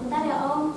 Bentar ya Om.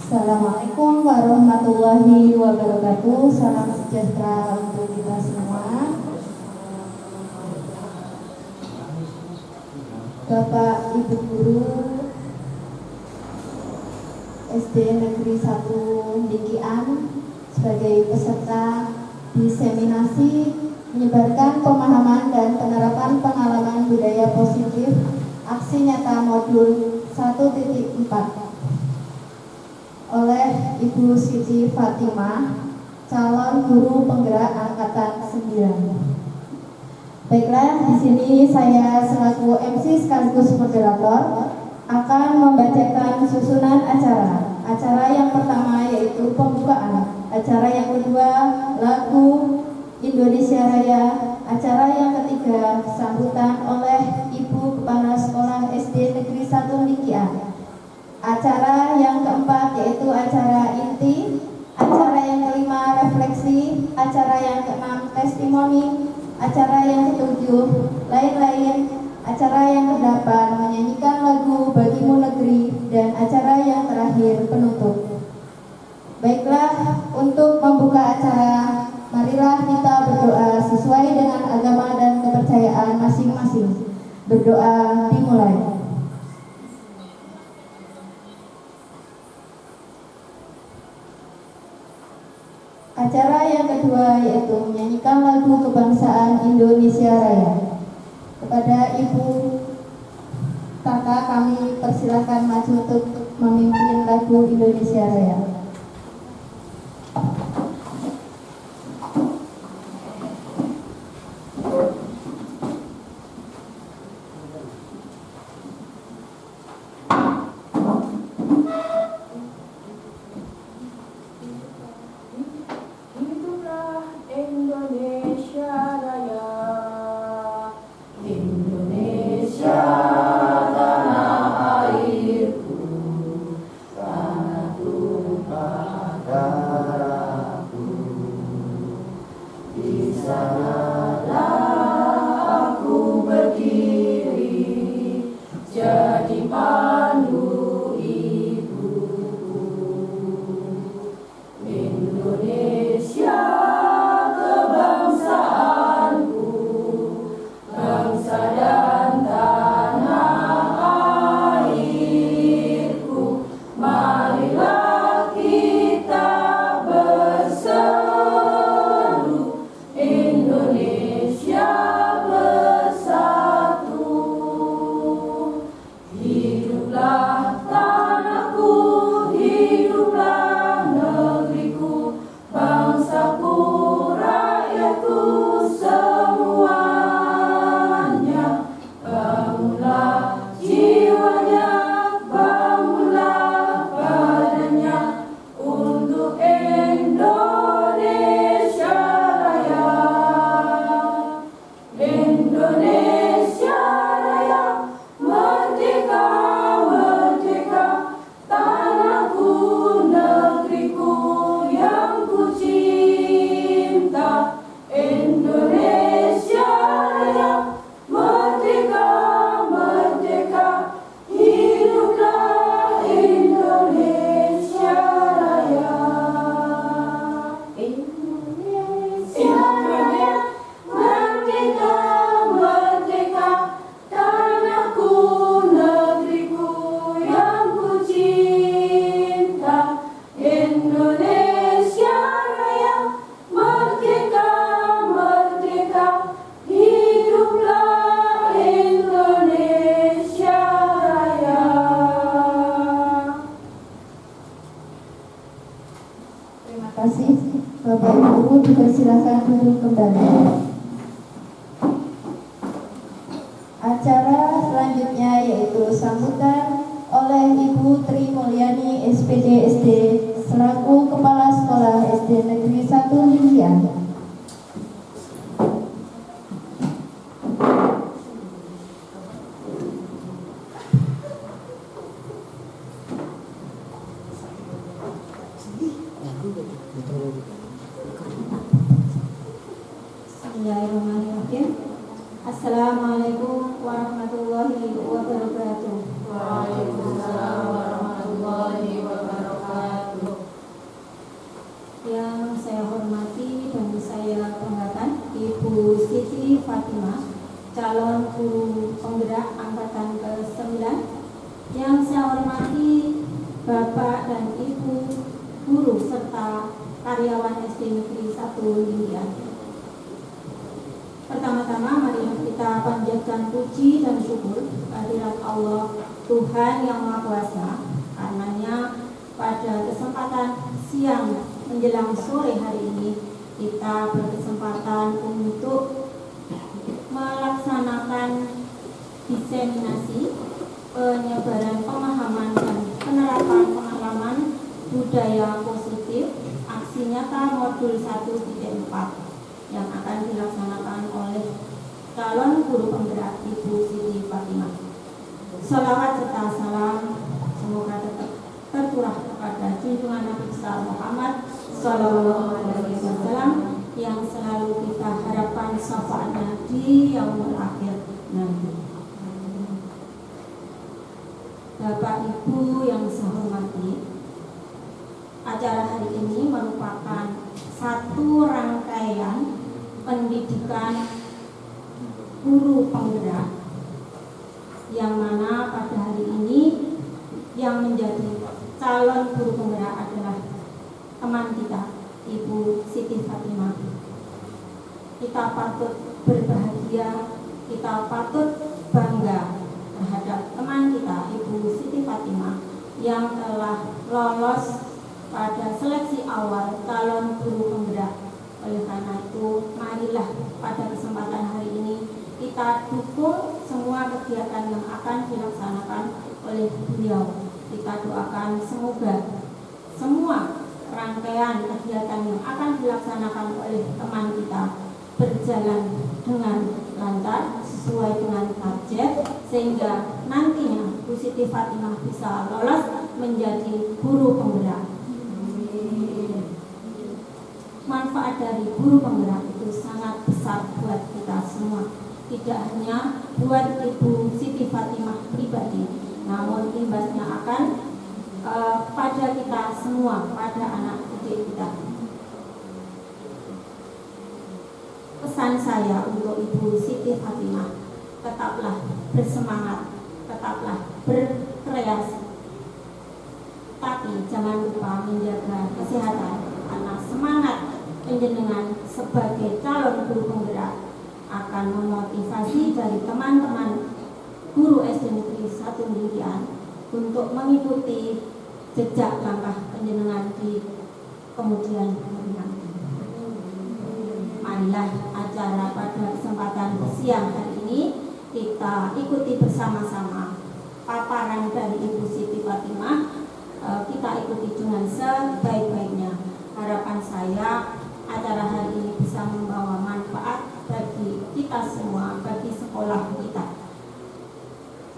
Assalamualaikum warahmatullahi wabarakatuh. Salam sejahtera untuk kita semua. Bapak Ibu Guru SD Negeri 1 Dikian sebagai peserta diseminasi menyebarkan pemahaman dan penerapan pengalaman budaya positif aksi nyata modul 1.4 oleh Ibu Siti Fatimah, calon guru penggerak angkatan 9. Baiklah, di sini saya selaku MC sekaligus moderator akan membacakan susunan acara. Acara yang pertama yaitu pembukaan, acara yang kedua lagu Indonesia Raya, acara yang ketiga sambutan oleh Ibu Kepala Sekolah SD Negeri 1 Dikian. Acara yang keempat yaitu acara inti, acara yang kelima refleksi, acara yang keenam testimoni, acara yang ketujuh lain-lain, acara yang kedelapan menyanyikan lagu Bagimu Negeri, dan acara yang terakhir penutup. Baiklah, untuk membuka acara, marilah kita berdoa sesuai dengan agama dan kepercayaan masing-masing. Berdoa dimulai. Acara yang kedua yaitu menyanyikan lagu kebangsaan Indonesia Raya. Kepada Ibu Taka kami persilahkan maju untuk memimpin lagu Indonesia Raya. sambutannya. Acara selanjutnya yaitu sambutan oleh Ibu Tri Mulyani SPD SD selaku Kepala Sekolah SD Negeri 1 Lindian. Bismillahirrahmanirrahim. Assalamualaikum warahmatullahi wabarakatuh. Waalaikumsalam warahmatullahi wabarakatuh. Yang saya hormati dan saya banggakan Ibu Siti Fatimah, calon guru penggerak angkatan ke-9. Yang saya hormati Bapak dan Ibu guru serta karyawan SD Negeri 1 Lindian. Pertama-tama mari kita panjatkan puji dan syukur kehadirat Allah Tuhan Yang Maha Kuasa. Karenanya pada kesempatan siang menjelang sore hari ini kita berkesempatan untuk melaksanakan diseminasi penyebaran pemahaman dan penerapan pengalaman budaya positif aksi nyata modul 1.4 yang akan dilaksanakan oleh calon guru penggerak Ibu Siti Fatimah. Salawat serta salam semoga tetap tercurah kepada junjungan Nabi besar Muhammad Sallallahu Alaihi Wasallam yang selalu kita harapkan syafaatnya di yaumul akhir nanti. Bapak Ibu yang saya hormati, acara hari ini merupakan satu rangkaian pendidikan guru penggerak yang mana pada hari ini yang menjadi calon guru penggerak adalah teman kita Ibu Siti Fatimah. Kita patut berbahagia, kita patut bangga terhadap teman kita Ibu Siti Fatimah yang telah lolos pada seleksi awal calon guru penggerak. Oleh karena itu, marilah pada kesempatan hari ini kita dukung semua kegiatan yang akan dilaksanakan oleh beliau. Kita doakan semoga semua rangkaian kegiatan yang akan dilaksanakan oleh teman kita berjalan dengan lancar sesuai dengan target sehingga nantinya Bu Siti Fatimah bisa lolos menjadi guru penggerak. Manfaat dari guru penggerak itu sangat besar buat kita semua, tidak hanya buat Ibu Siti Fatimah pribadi, namun imbasnya akan pada kita semua, pada anak didik kita. Pesan saya untuk Ibu Siti Fatimah, tetaplah bersemangat, tetaplah berkreasi, tapi jangan lupa menjaga kesehatan, karena semangat penjenengan sebagai calon guru penggerak akan memotivasi dari teman-teman guru SD Negeri 1 Lindian untuk mengikuti jejak langkah penjenengan di kemudian hari nanti. Marilah acara pada kesempatan siang hari ini kita ikuti bersama-sama paparan dari Ibu Siti Fatimah. Kita ikuti dengan sebaik-baiknya. Harapan saya acara hari ini bisa membawa manfaat bagi kita semua, bagi sekolah kita.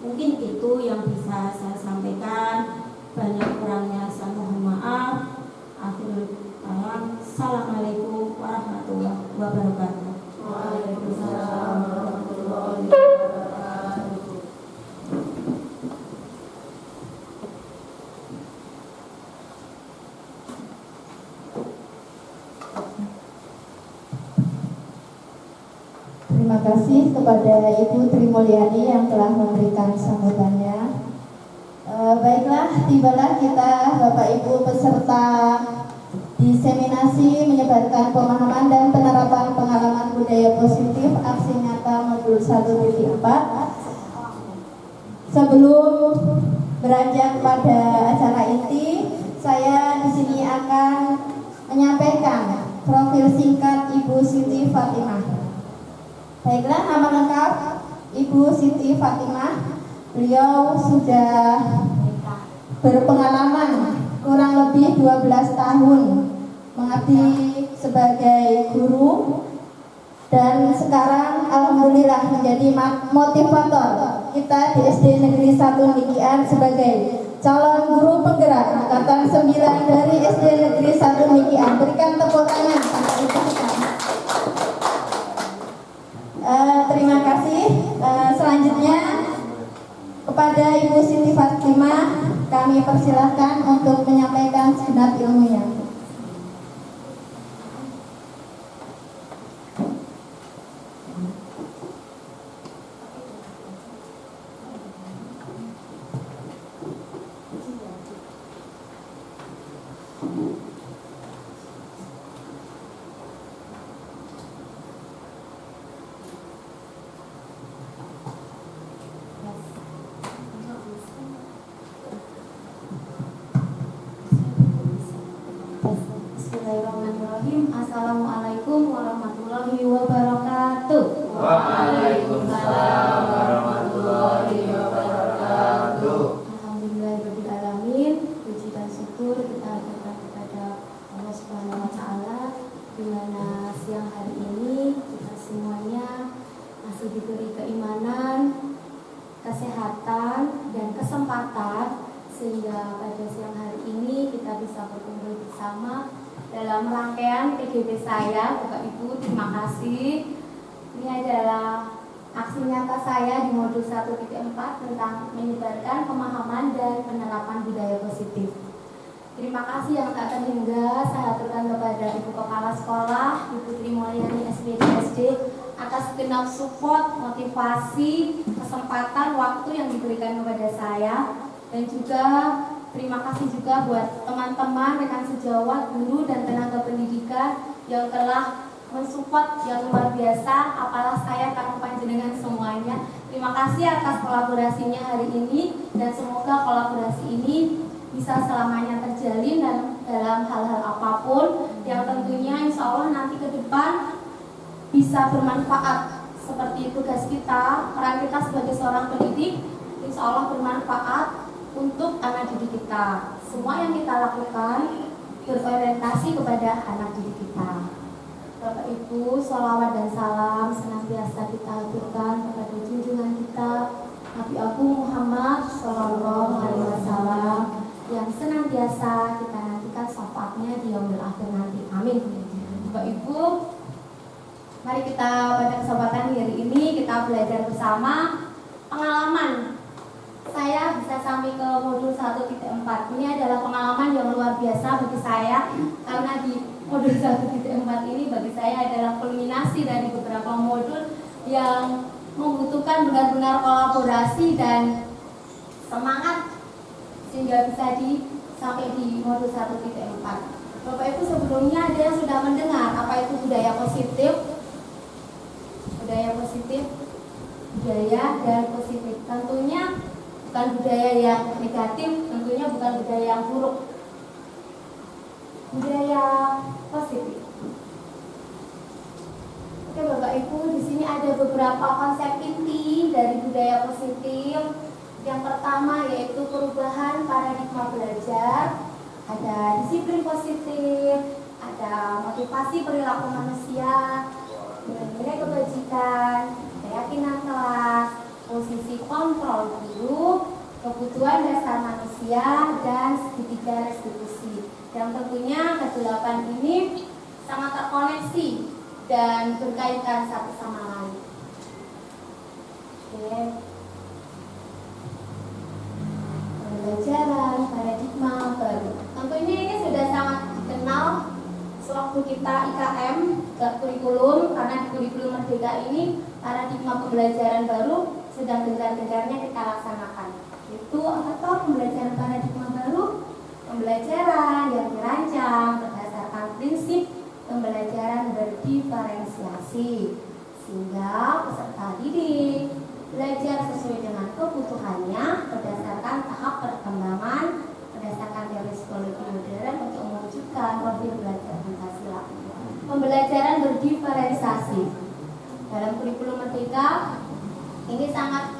Mungkin itu yang bisa saya sampaikan. Banyak kurangnya saya mohon maaf. Akhirul kalam. Assalamualaikum warahmatullahi wabarakatuh. Waalaikumsalam warahmatullahi wabarakatuh. Terima kasih kepada Ibu Tri Mulyani yang telah memberikan sambutannya. Baiklah, tibalah kita Bapak Ibu peserta diseminasi menyebarkan pemahaman dan penerapan pengalaman budaya positif aksi nyata modul 1.4. Sebelum beranjak pada acara inti, saya di sini akan menyampaikan Profil singkat Ibu Siti Fatimah. Baiklah, nama lengkap Ibu Siti Fatimah. Beliau sudah berpengalaman kurang lebih 12 tahun mengabdi sebagai guru, dan sekarang alhamdulillah menjadi motivator kita di SD Negeri 1 Mikian sebagai calon guru penggerak angkatan 9 dari SD Negeri 1 Mikian. Berikan tepuk tangan pada ibu kita. Terima kasih. Selanjutnya kepada Ibu Siti Fatimah kami persilahkan untuk menyampaikan segenap ilmunya. Bismillahirrahmanirrahim. Assalamualaikum warahmatullahi wabarakatuh. Waalaikumsalam warahmatullahi wabarakatuh. Alhamdulillahirabbil alamin. Puji dan syukur kita haturkan kepada Allah Subhanahu wa taala, di mana siang hari ini kita semuanya masih diberi keimanan, kesehatan dan kesempatan sehingga pada siang hari ini kita bisa berkumpul bersama dalam rangkaian PGB saya. Bapak Ibu, terima kasih. Ini adalah aksi nyata saya di modul 1.4 tentang menyebarkan pemahaman dan penerapan budaya positif. Terima kasih yang tak terhingga saya aturkan kepada Ibu Kepala Sekolah, Ibu Tri Mulyani SPDSD atas segenap support, motivasi, kesempatan, waktu yang diberikan kepada saya. Dan juga terima kasih juga buat teman-teman, rekan sejawat, guru dan tenaga pendidikan yang telah mensupport yang luar biasa. Apalah saya karo panjenengan semuanya. Terima kasih atas kolaborasinya hari ini, dan semoga kolaborasi ini bisa selamanya terjalin dan dalam hal-hal apapun yang tentunya insya Allah nanti ke depan bisa bermanfaat. Seperti tugas kita, peran kita sebagai seorang pendidik insya Allah bermanfaat untuk anak didik kita. Semua yang kita lakukan berorientasi kepada anak didik kita. Bapak Ibu, sholawat dan salam senantiasa kita haturkan kepada junjungan kita Nabi Agung Muhammad Sallallahu Alaihi Wasallam yang senantiasa kita nantikan syafaatnya di yaumil akhir nanti. Amin. Bapak Ibu, mari kita pada kesempatan hari ini kita belajar bersama pengalaman saya bisa sampai ke modul 1.4. Ini adalah pengalaman yang luar biasa bagi saya, karena di modul 1.4 ini bagi saya adalah kulminasi dari beberapa modul yang membutuhkan benar-benar kolaborasi dan semangat sehingga bisa sampai di modul 1.4. Bapak Ibu, sebelumnya ada yang sudah mendengar apa itu budaya positif? Budaya positif, budaya dan positif. Tentunya bukan budaya yang negatif, tentunya bukan budaya yang buruk. Budaya positif. Oke Bapak Ibu, di sini ada beberapa konsep inti dari budaya positif. Yang pertama yaitu perubahan paradigma belajar, ada disiplin positif, ada motivasi perilaku manusia, nilai kebajikan, keyakinan kelas, posisi kontrol guru, kebutuhan dasar manusia, dan segitiga restitusi. Yang tentunya kedelapan ini sangat terkoneksi dan berkaitan satu sama lain. Oke. Pembelajaran paradigma baru. Tentunya ini sudah sangat dikenal sewaktu kita IKM ke kurikulum, karena di kurikulum Merdeka ini paradigma pembelajaran baru sedang gencar-gencarnya kita laksanakan. Itu apa toh pembelajaran paradigma baru? Pembelajaran yang dirancang berdasarkan prinsip pembelajaran berdiferensiasi, sehingga peserta didik belajar sesuai dengan kebutuhannya berdasarkan tahap perkembangan, berdasarkan teori psikologi modern untuk mewujudkan profil belajar Pancasila. pembelajaran berdiferensiasi. Dalam kurikulum Merdeka ini sangat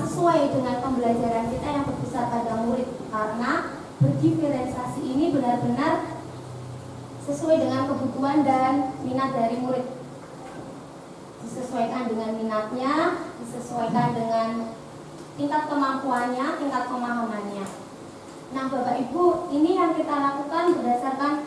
sesuai dengan pembelajaran kita yang berpusat pada murid, karena berdiferensiasi ini benar-benar sesuai dengan kebutuhan dan minat dari murid. Disesuaikan dengan minatnya, disesuaikan dengan tingkat kemampuannya, tingkat pemahamannya. Nah, Bapak Ibu, ini yang kita lakukan berdasarkan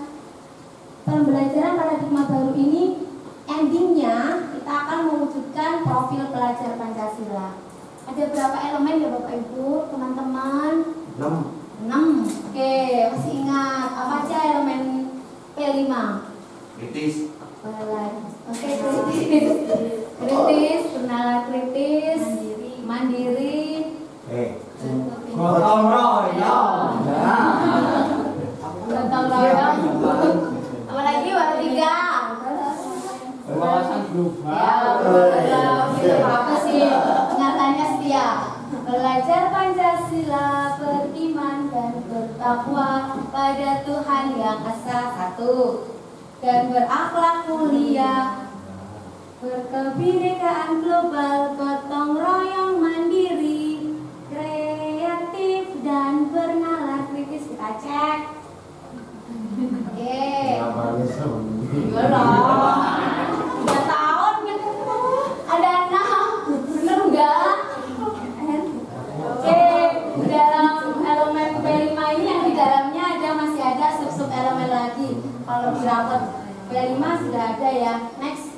pembelajaran paradigma baru ini. Endingnya kita akan mewujudkan profil pelajar Pancasila. Ada berapa elemen ya Bapak Ibu, teman-teman? 6. Oke, masih ingat apa aja elemen P5? Kritis. Oke, kritis, bernalar kritis, mandiri, Gotong royong. gotong royong. Apalagi warna 3. Wawasan global. Apa sih? Ingatannya setia. Belajar Pancasila, beriman dan bertakwa pada Tuhan yang Esa satu, dan berakhlak mulia, berkebinekaan global, gotong royong, mandiri, kreatif dan bernalar kritis. Kita cek. Oke. Belum. 3 tahun gitu. Ada 6. Bener enggak? Oke. Dalam elemen P5 ini yang di dalamnya masih ada sub elemen lagi. Kalau di rapot P5 sudah ada ya. Next.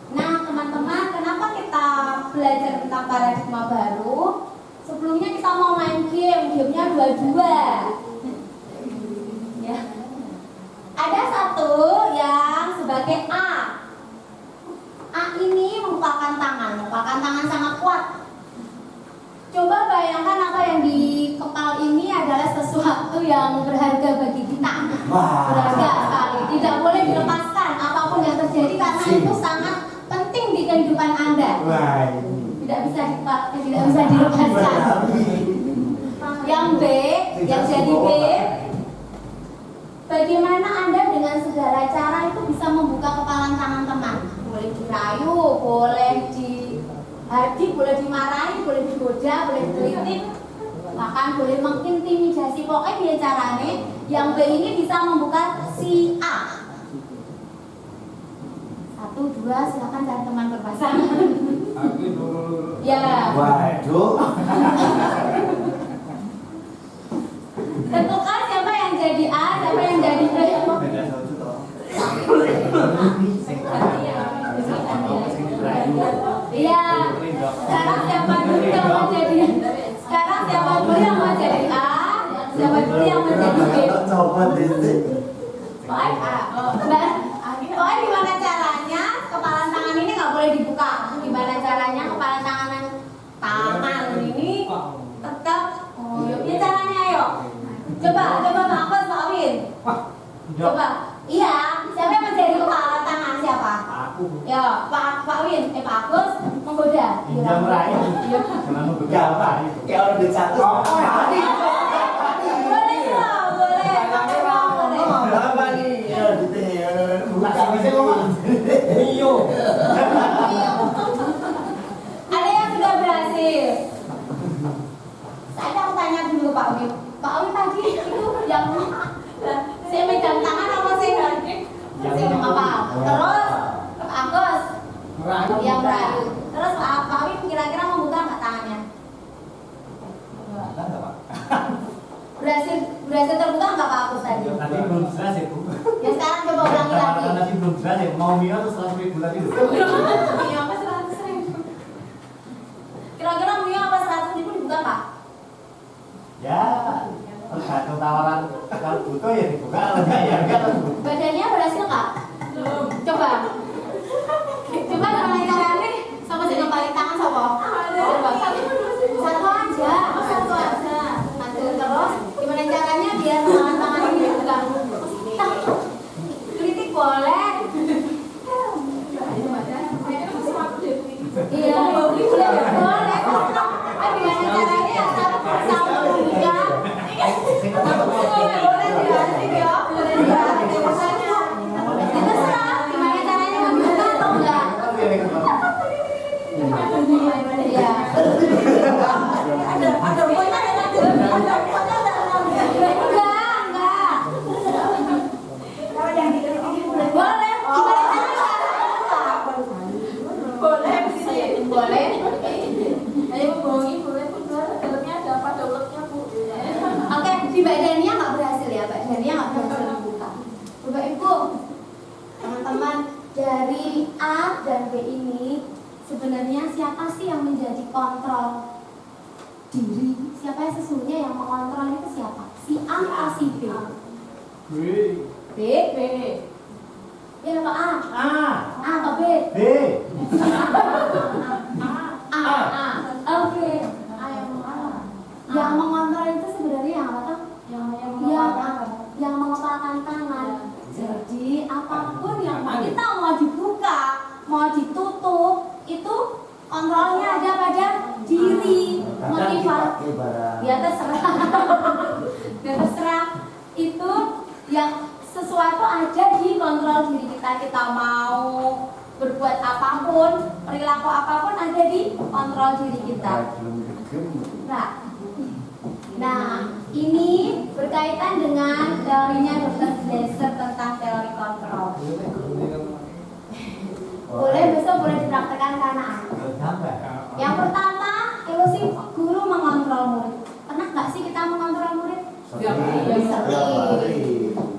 Nah, teman-teman, kenapa kita belajar tentang paradigma baru? Sebelumnya kita mau main gamenya 2-2. Ya. Ada satu yang sebagai A. A ini merupakan tangan sangat kuat. Coba bayangkan apa yang di kepala ini adalah sesuatu yang berharga bagi kita. Berharga sekali, tidak boleh dilepaskan apapun yang terjadi, karena itu sangat penting di kehidupan Anda. Tidak bisa dilepaskan. Yang B, yang jadi B, bagaimana Anda dengan segala cara itu bisa membuka kepalan tangan teman? Boleh dirayu, boleh dihardik, boleh dimarahi, boleh digoda, boleh dikritik, bahkan boleh mengintimidasi. Pokoknya dia caranya yang B ini bisa membuka si A. 1, 2, silakan cari teman berpasangan. Ya. Waduh. Tentukan siapa yang jadi A, siapa yang jadi B. Iya. Sekarang siapa dulu yang mau jadi A, siapa dulu yang mau jadi B. Baik, A. Oh, gimana caranya kepalan tangan ini nggak boleh dibuka? Gimana caranya kepalan tangan ini tetap? Oh, yuk, ya caranya ayo. Coba Pak Agus, Pak Win. Coba. Iya, siapa yang menjadi kepala tangan siapa? Aku. Ya, Pak Win, Pak Agus menggoda. Pinjam rayu. Iya. Kenapa begal? Kayak orang dicatat. Boleh. Apa nih? Ya, buka bisa ngomong. Iyo. Ada yang sudah berhasil. Saya mau tanya dulu Pak Win. Pak Win tadi itu yang saya megang tangan apa saya ganti? Saya apa? Terus Pak Agus yang merayu. Terus Pak Win kira-kira membuka nggak tangannya? Berhasil terbuka nggak Pak Agus tadi? Tadi belum jelas itu. Ya sekarang coba ulangi lagi. Tadi belum jelas ya. Mau Mio atau 100.000 tadi? Mio apa 100.000? Kira-kira Mio apa 100.000 dibuka Pak? Ya, tergantung tawaran. Kalau butuh ya dibuka, kalau enggak ya enggak. Badannya berhasil nggak? Coba. Coba gimana caranya? Sama dengan balik tangan sopo? Coba. Satu aja. Terus gimana caranya biar tangan ini dibuka? Kritik boleh. Iya, boleh. Gimana caranya sama dibuka? Boleh dilatih ya, boleh dilatih. Ya. Ada poinnya enggak? Enggak. Kalau yang dikritik boleh. Boleh. Boleh di sini. Boleh. Ayo bohongi boleh Bu. Dalamnya ada apa daulatnya Bu? Oke, di Mbak Dania nggak berhasil ya, Mbak Dania nggak berhasil membuka. Bapak Ibu, teman-teman, dari A dan B ini sebenarnya siapa sih yang menjadi kontrol diri? Siapa yang sesungguhnya yang mengontrol itu siapa? Si A atau si B? B. Ya atau A? A atau B? A. Oke. A yang mengontrol. Yang mengontrol itu sebenarnya yang apa? Yang mengepalkan tangan. Jadi apapun yang kita mau dibuka, mau ditutup, itu kontrolnya ada pada diri. Motivasi. Ya terserah. Ya terserah. Itu yang sesuatu ada di kontrol diri kita. Kita mau berbuat apapun, perilaku apapun ada di kontrol diri kita. Nah, ini berkaitan dengan teorinya Dr. Glaser tentang teori kontrol. Boleh besok boleh dipraktekkan karena yang pertama, ilusi guru mengontrol murid. Pernah nggak sih kita mengontrol murid? Sering.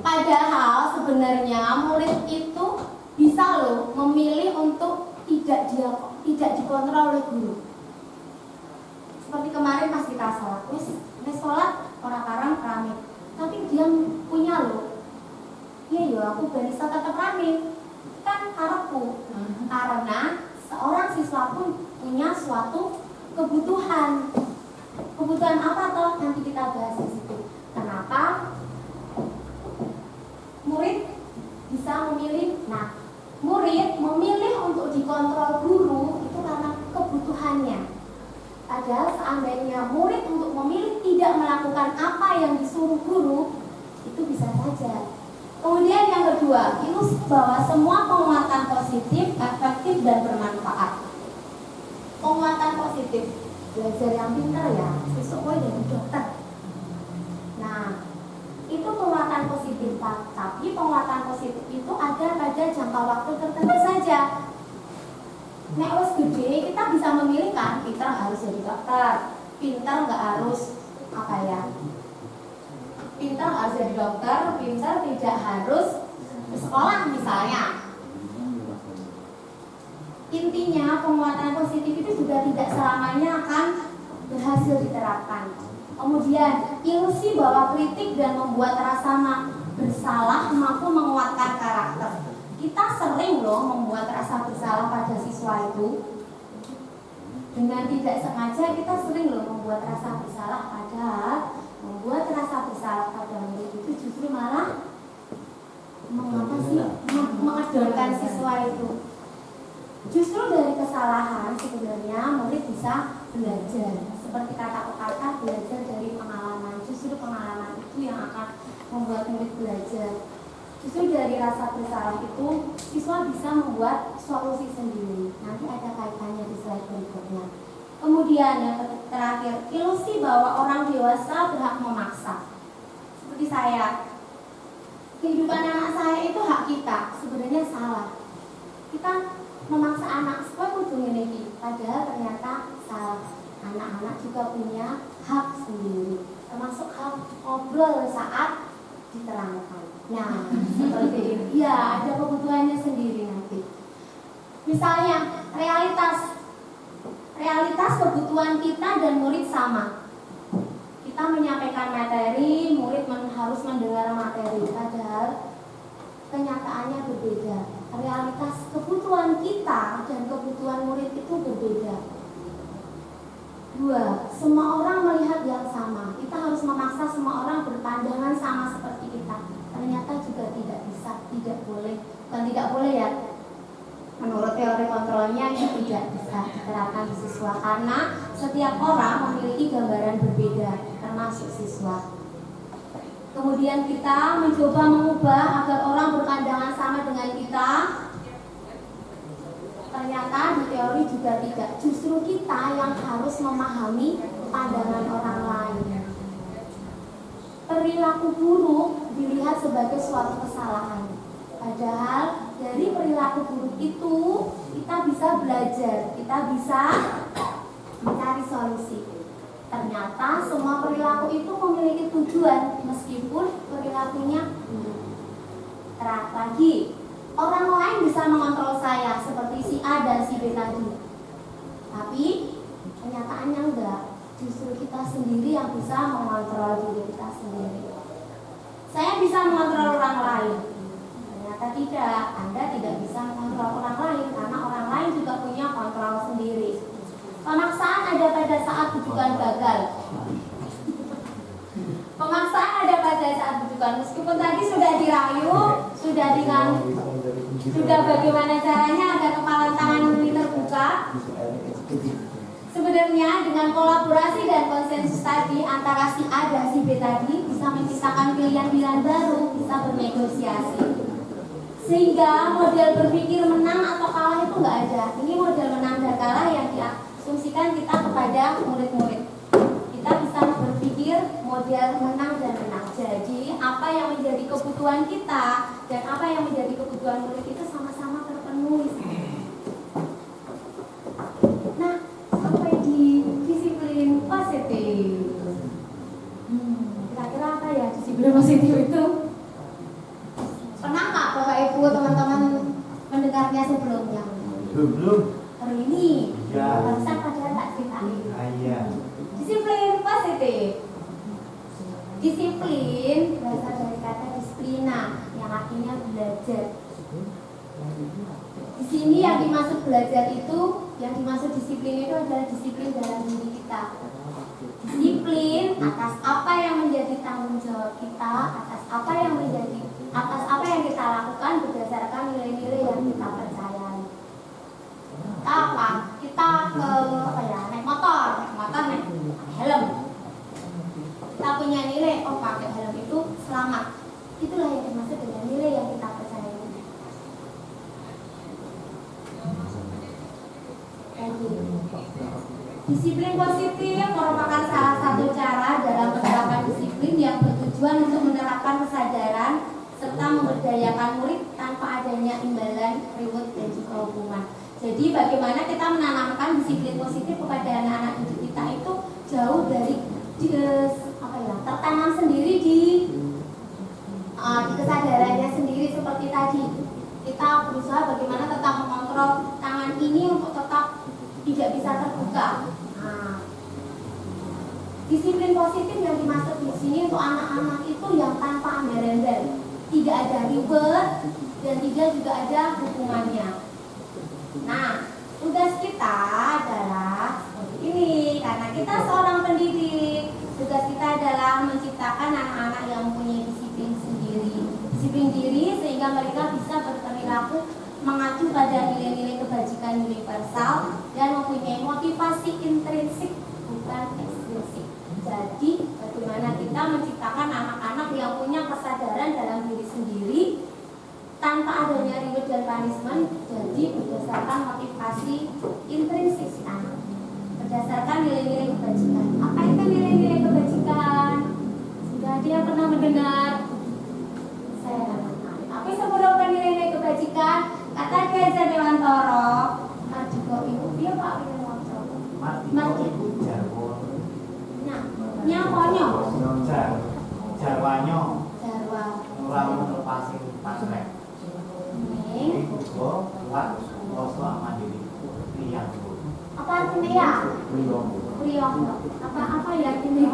Padahal sebenarnya murid itu bisa loh memilih untuk tidak dikontrol oleh guru. Seperti kemarin pas kita sholat, sholat orang karang rame, tapi dia punya loh. Iya yo, aku bisa tetap rame, kan karepku. Karena seorang siswa pun punya suatu kebutuhan. Kebutuhan apa toh? Nanti kita bahas di situ. Kenapa murid bisa memilih? Nah, murid memilih untuk dikontrol guru itu karena kebutuhannya. Padahal seandainya murid untuk memilih tidak melakukan apa yang disuruh guru, itu bisa saja. Kemudian yang kedua, ilus bahwa semua penguatan positif, efektif dan bermanfaat. Penguatan positif, belajar yang pintar ya, besok gue jadi dokter. Nah, itu penguatan positif, tapi penguatan positif itu ada pada jangka waktu tertentu saja. Nek wis gede kita bisa memilih kan, pintar harus jadi dokter, pintar nggak harus apa ya, pintar harus jadi dokter, pintar tidak harus sekolah misalnya. Intinya penguatan positif itu juga tidak selamanya akan berhasil diterapkan. Kemudian ilusi bahwa kritik dan membuat rasa bersalah mampu menguatkan karakter. Kita sering loh membuat rasa bersalah pada siswa itu. Dengan tidak sengaja kita sering loh membuat rasa bersalah, padahal membuat rasa bersalah pada murid itu justru malah mengedorkan siswa itu. Justru dari kesalahan sebenarnya murid bisa belajar. Seperti kata pepatah, belajar dari pengalaman. Justru pengalaman itu yang akan membuat murid belajar. Justru dari rasa bersalah itu siswa bisa membuat solusi sendiri. Nanti ada kaitannya di slide berikutnya. Kemudian yang terakhir, ilusi bahwa orang dewasa berhak memaksa. Seperti saya, kehidupan anak saya itu hak kita. Sebenarnya salah. Kita memaksa anak supaya kudu ngene, padahal ternyata salah. Anak-anak juga punya hak sendiri, termasuk hak ngobrol saat diterangkan. Nah, seperti ini. Ya, ada kebutuhannya sendiri nanti. Misalnya, realitas kebutuhan kita dan murid sama. Kita menyampaikan materi, murid harus mendengar materi, padahal kenyataannya berbeda. Realitas kebutuhan kita dan kebutuhan murid itu berbeda. Dua, semua orang melihat yang sama. Kita harus memaksa semua orang berpandangan sama seperti kita. Ternyata juga tidak bisa, tidak boleh. Bukan tidak boleh ya, menurut teori kontrolnya ini tidak bisa diterapkan di siswa karena setiap orang memiliki gambaran berbeda, termasuk siswa. Kemudian kita mencoba mengubah agar orang berpandangan sama dengan kita. Ternyata di teori juga tidak. Justru kita yang harus memahami pandangan orang lain. Perilaku buruk dilihat sebagai suatu kesalahan. Padahal dari perilaku buruk itu kita bisa belajar, kita bisa mencari solusi. Ternyata semua perilaku itu memiliki tujuan meskipun perilakunya buruk. Terakhir lagi, orang lain bisa mengontrol saya seperti si A dan si B tadi. Tapi kenyataannya enggak. Justru kita sendiri yang bisa mengontrol diri kita sendiri. Saya bisa mengontrol orang lain. Ternyata tidak. Anda tidak bisa mengontrol orang lain karena orang lain juga punya kontrol sendiri. Pemaksaan ada pada saat bujukan gagal. Pemaksaan ada pada saat bujukan. Meskipun tadi sudah dirayu, sudah bagaimana caranya agar kepala tangan ini terbuka. Sebenarnya dengan kolaborasi dan konsensus tadi antara si A dan si B tadi bisa menciptakan pilihan-pilihan baru, bisa bernegosiasi. Sehingga model berpikir menang atau kalah itu nggak ada. Ini model menang dan kalah yang diasumsikan kita kepada murid-murid. Kita bisa berpikir model menang dan menang. Jadi apa yang menjadi kebutuhan kita dan apa yang menjadi kebutuhan murid itu sama-sama terpenuhi. Nah, sampai di disiplin positif. Kira-kira apa ya disiplin positif itu? Pernah nggak Bapak Ibu teman-teman mendengarnya sebelumnya? Belum. Hari ini Ya. barusan pada tak ceritain. Iya. Disiplin positif. Disiplin berasal dari kata disiplina yang artinya belajar. Di sini yang dimaksud belajar itu, yang dimaksud disiplin itu adalah disiplin dalam diri kita. Disiplin atas apa yang menjadi tanggung jawab kita, atas apa yang kita lakukan berdasarkan nilai-nilai yang kita percayai. Kita naik motor naik helm. Kita punya nilai, pakai helm itu selamat. Itulah yang dimaksud dengan nilai yang kita percayai. Disiplin positif merupakan salah satu cara dalam menerapkan disiplin yang bertujuan untuk menerapkan kesadaran serta memberdayakan murid tanpa adanya imbalan, reward, dan juga hukuman. Jadi bagaimana kita menanamkan disiplin positif kepada anak-anak didik kita itu jauh dari tertanam sendiri di kesadarannya sendiri seperti tadi. Kita berusaha bagaimana tetap mengontrol tangan ini untuk tetap tidak bisa terbuka. Disiplin positif yang dimaksud di sini untuk anak-anak itu yang tanpa embel-embel, tidak ada reward dan tidak juga ada hukumannya. Nah, tugas kita adalah seperti ini karena kita seorang pendidik. Tugas kita adalah menciptakan anak-anak yang mempunyai disiplin diri sehingga mereka bisa berperilaku mengacu pada nilai-nilai kebajikan universal dan mempunyai motivasi intrinsik bukan ekstrinsik. Jadi bagaimana kita menciptakan anak-anak yang punya kesadaran dalam diri sendiri tanpa adanya reward dan punishment, jadi berdasarkan motivasi intrinsik anak, berdasarkan nilai-nilai kebajikan. Apa itu nilai-nilai kebajikan? Sudah dia pernah mendengar? Saya tapi sebelum nilai-nilai kebajikan, kata Gajah Dewantara, Marjiko Ibu, dia Pak Wirewantoro. Marjiko Jarwo. Nah, nyamonyo. Jarwanyo. Jarwa. Lamun lepasin pasrek. Ning. Iku kuat poso mandiri. Iya. Apa artinya ya? Priyono. Apa ya artinya?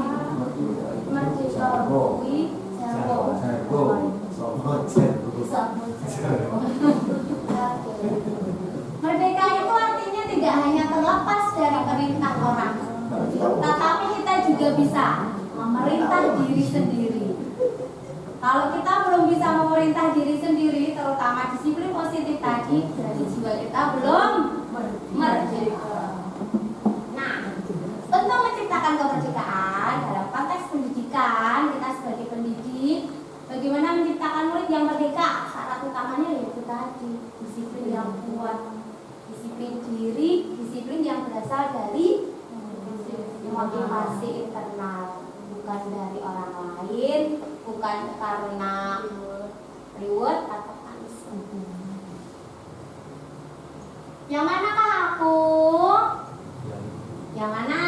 Marjiko kuwi Jarwo. Merdeka itu artinya tidak hanya terlepas dari perintah orang, tetapi kita juga bisa memerintah diri sendiri. Kalau kita belum bisa memerintah diri sendiri, terutama disiplin positif tadi, berarti jiwa kita belum merdeka. Nah, untuk menciptakan kemerdekaan dalam konteks pendidikan, kita sebagai pendidik, bagaimana menciptakan murid yang merdeka? Syarat utamanya yaitu tadi, disiplin yang kuat, disiplin diri motivasi internal, bukan dari orang lain, bukan karena reward atau punishment. Yang manakah aku? Yang mana?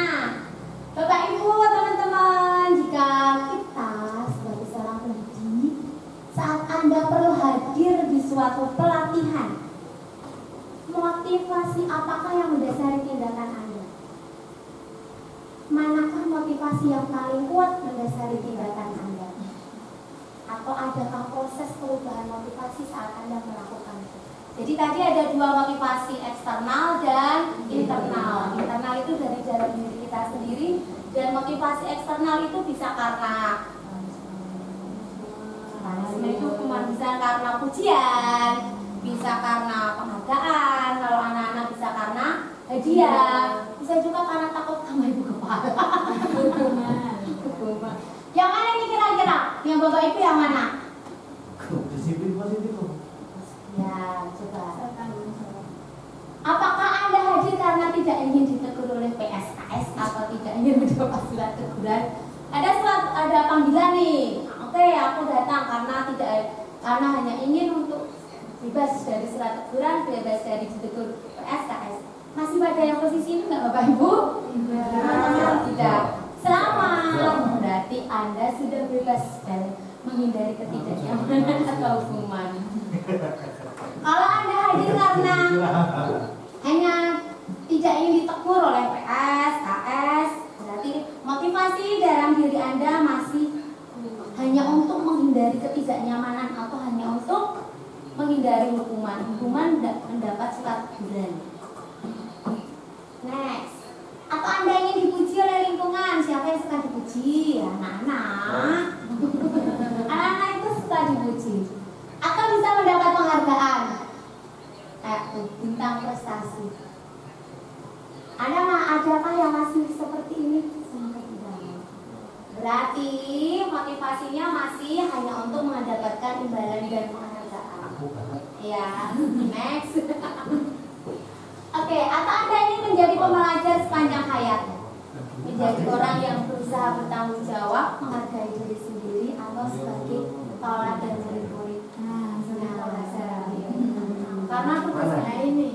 Bapak Ibu, teman-teman, jika kita sebagai seorang pendidik, saat Anda perlu hadir di suatu pelatihan, motivasi apakah yang mendasari tindakan Anda? Manakah motivasi yang paling kuat mendasari tindakan Anda? Atau adakah proses perubahan motivasi saat Anda melakukan itu? Jadi tadi ada dua motivasi, eksternal dan internal. Internal itu dari dalam diri kita sendiri, dan motivasi eksternal itu bisa karena itu cuma bisa karena pujian, bisa karena penghargaan, kalau anak-anak bisa karena hadiah, bisa juga karena takut sama ibu kepala. Yang mana ini kira-kira? Yang Bapak Ibu yang mana? Disiplin positif. Ya, coba. Apakah Anda hadir karena tidak ingin ditegur oleh PSKS atau tidak ingin mendapat surat teguran? Ada panggilan nih. Oke, aku datang karena hanya ingin untuk bebas dari surat teguran, bebas dari ditegur PSKS. Masih pada yang posisi ini nggak Bapak Ibu? Tidak. Selamat. Berarti Anda sudah bebas dari menghindari ketidaknyamanan atau hukuman. Kalau Anda hadir karena hanya tidak ingin ditegur oleh PS, KS, berarti motivasi dalam diri Anda masih hanya untuk menghindari ketidaknyamanan atau hanya untuk menghindari hukuman mendapat surat teguran. Next. Atau Anda ingin dipuji oleh lingkungan? Siapa yang suka dipuji? Anak-anak. Anak-anak itu suka dipuji. Atau bisa mendapat penghargaan kayak bintang prestasi. Adakah yang masih seperti ini? Berarti motivasinya masih hanya untuk mendapatkan imbalan dan penghargaan. Ya, next. Oke, atau Anda ingin menjadi pembelajar sepanjang hayat, menjadi orang yang berusaha bertanggung jawab, menghargai diri sendiri, atau sebagai tauladan murid-murid. Karena tugasnya ini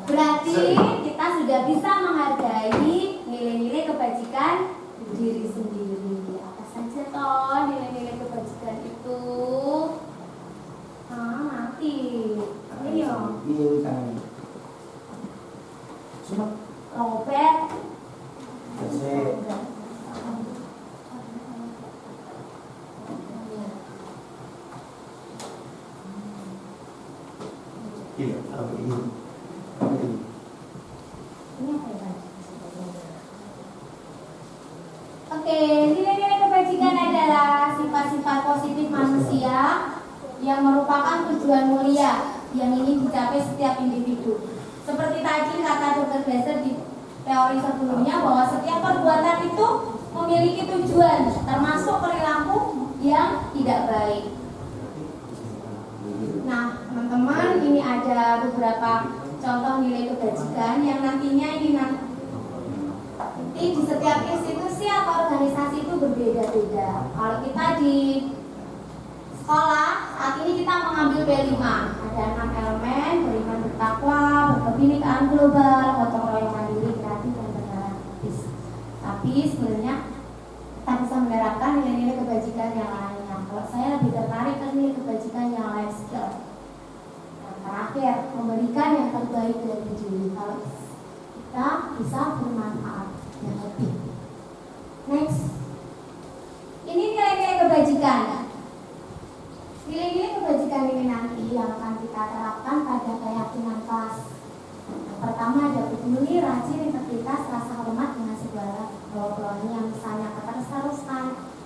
berarti kita sudah bisa menghargai nilai-nilai kebajikan diri sendiri. Apa saja toh nilai-nilai kebajikan itu? Mati. Ayo. Robert. Oke, nilai-nilai kebajikan adalah sifat-sifat positif manusia yang merupakan tujuan mulia yang ingin dicapai setiap individu. Seperti tadi kata Dr. Glaser di teori sebelumnya bahwa setiap perbuatan itu memiliki tujuan, termasuk perilaku yang tidak baik. Nah, teman-teman, ini ada beberapa contoh nilai kebajikan yang nantinya ini di setiap institusi atau organisasi itu berbeda-beda. Kalau kita di sekolah, saat ini kita mengambil B5. Ada 6 elemen: beriman, bertakwa, berkebinekaan global, gotong royong, mandiri, kreatif, dan berkreatif. Tapi sebenarnya kita bisa menerapkan nilai-nilai kebajikan yang lainnya. Kalau saya lebih tertarik ke nilai kebajikan yang life skill. Yang terakhir, memberikan yang terbaik dari diri. Kalau kita bisa bermanfaat yang lebih. Next, ini nilai-nilai kebajikan. Nilai-nilai kebajikan ini nanti yang akan kita terapkan pada keyakinan kelas. Yang pertama ada peduli, rajin, integritas, rasa hormat dengan segala bawah-bawahnya, yang misalnya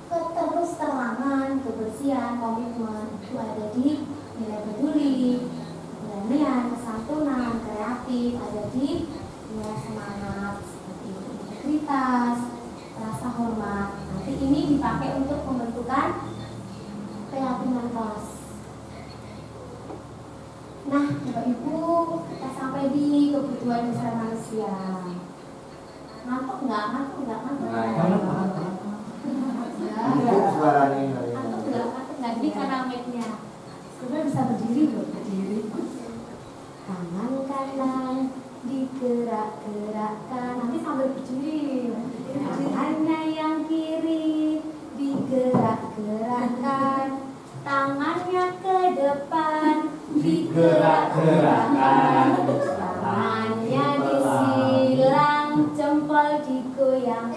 keterus-terangan, kebersihan, komitmen, itu ada di nilai peduli, keberanian, kesantunan, kreatif, ada di nilai semangat, seperti integritas, rasa hormat. Nanti ini dipakai untuk pembentukan keyakinan kelas. Nah, Bapak Ibu, kita sampai di kebutuhan dasar manusia. Ngantuk nggak? Ngantuk nggak? Ngantuk nggak? Untuk suaranya ini. Ngantuk nggak? Ngantuk nggak? Ini karena mic-nya. Sebenarnya bisa berdiri loh, berdiri. Tangan kanan digerak-gerakkan. Nanti sambil berdiri. Tangannya yang kiri digerak-gerakkan. Tangannya ke depan digerak-gerakkan. Tangannya disilang, jempol digoyang.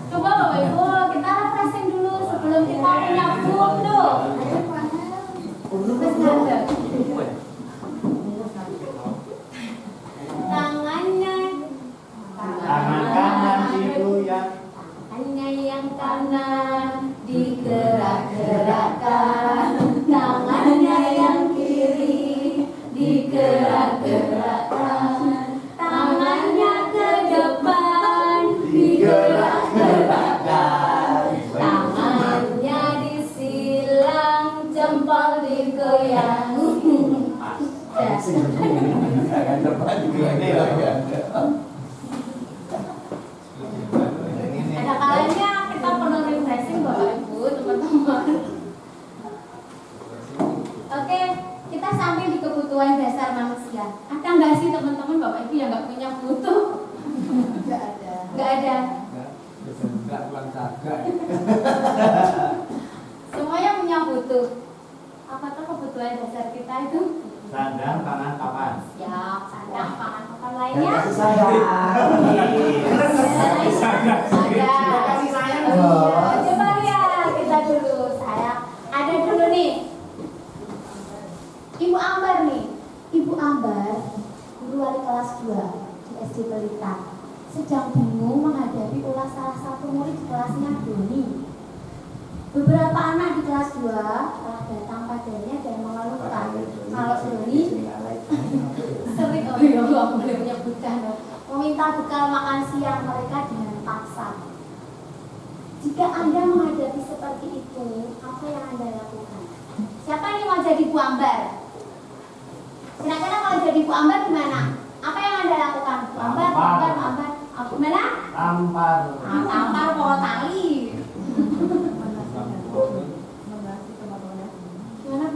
Coba Bapak Ibu, kita refreshing dulu sebelum kita punya foto. Tangannya Tangan kanan digoyang. Tangannya yang kanan digerak-gerakkan. Tangannya yang kiri digerak-gerakkan. Tangannya ke depan digerak-gerakkan. Tangannya disilang, jempol digoyang. Ada kalanya kita perlu refreshing Bapak Ibu, teman-teman. Oke, kita sampai di kebutuhan dasar manusia. Ada nggak sih teman-teman Bapak Ibu yang nggak punya butuh? Nggak ada. Nggak ada. Enggak pulang jaga. Semuanya punya butuh. Apa tuh kebutuhan dasar kita itu? Sandang, pangan, papan. Siap, sandang, pangan, papan lainnya. Kasih sayang. Kasih sayang. Coba lihat kita dulu. Saya ada dulu nih. Ibu Ambar nih. Ibu Ambar, guru wali kelas 2 di SD Pelita, sedang bingung menghadapi ulas salah satu murid di kelasnya Doni. Beberapa anak di kelas 2 telah datang padanya dan mengeluhkan kalau Doni sering nggak boleh menyebutkan meminta bekal makan siang mereka dengan paksa. Jika Anda menghadapi seperti itu, apa yang Anda lakukan? Siapa yang mau jadi Bu Ambar? Kira-kira kalau jadi Bu Ambar gimana? Apa yang Anda lakukan? Bu Ambar, Bu Ambar, Bu Ambar. Gimana? Tampar. Tampar bawa tali. Gimana?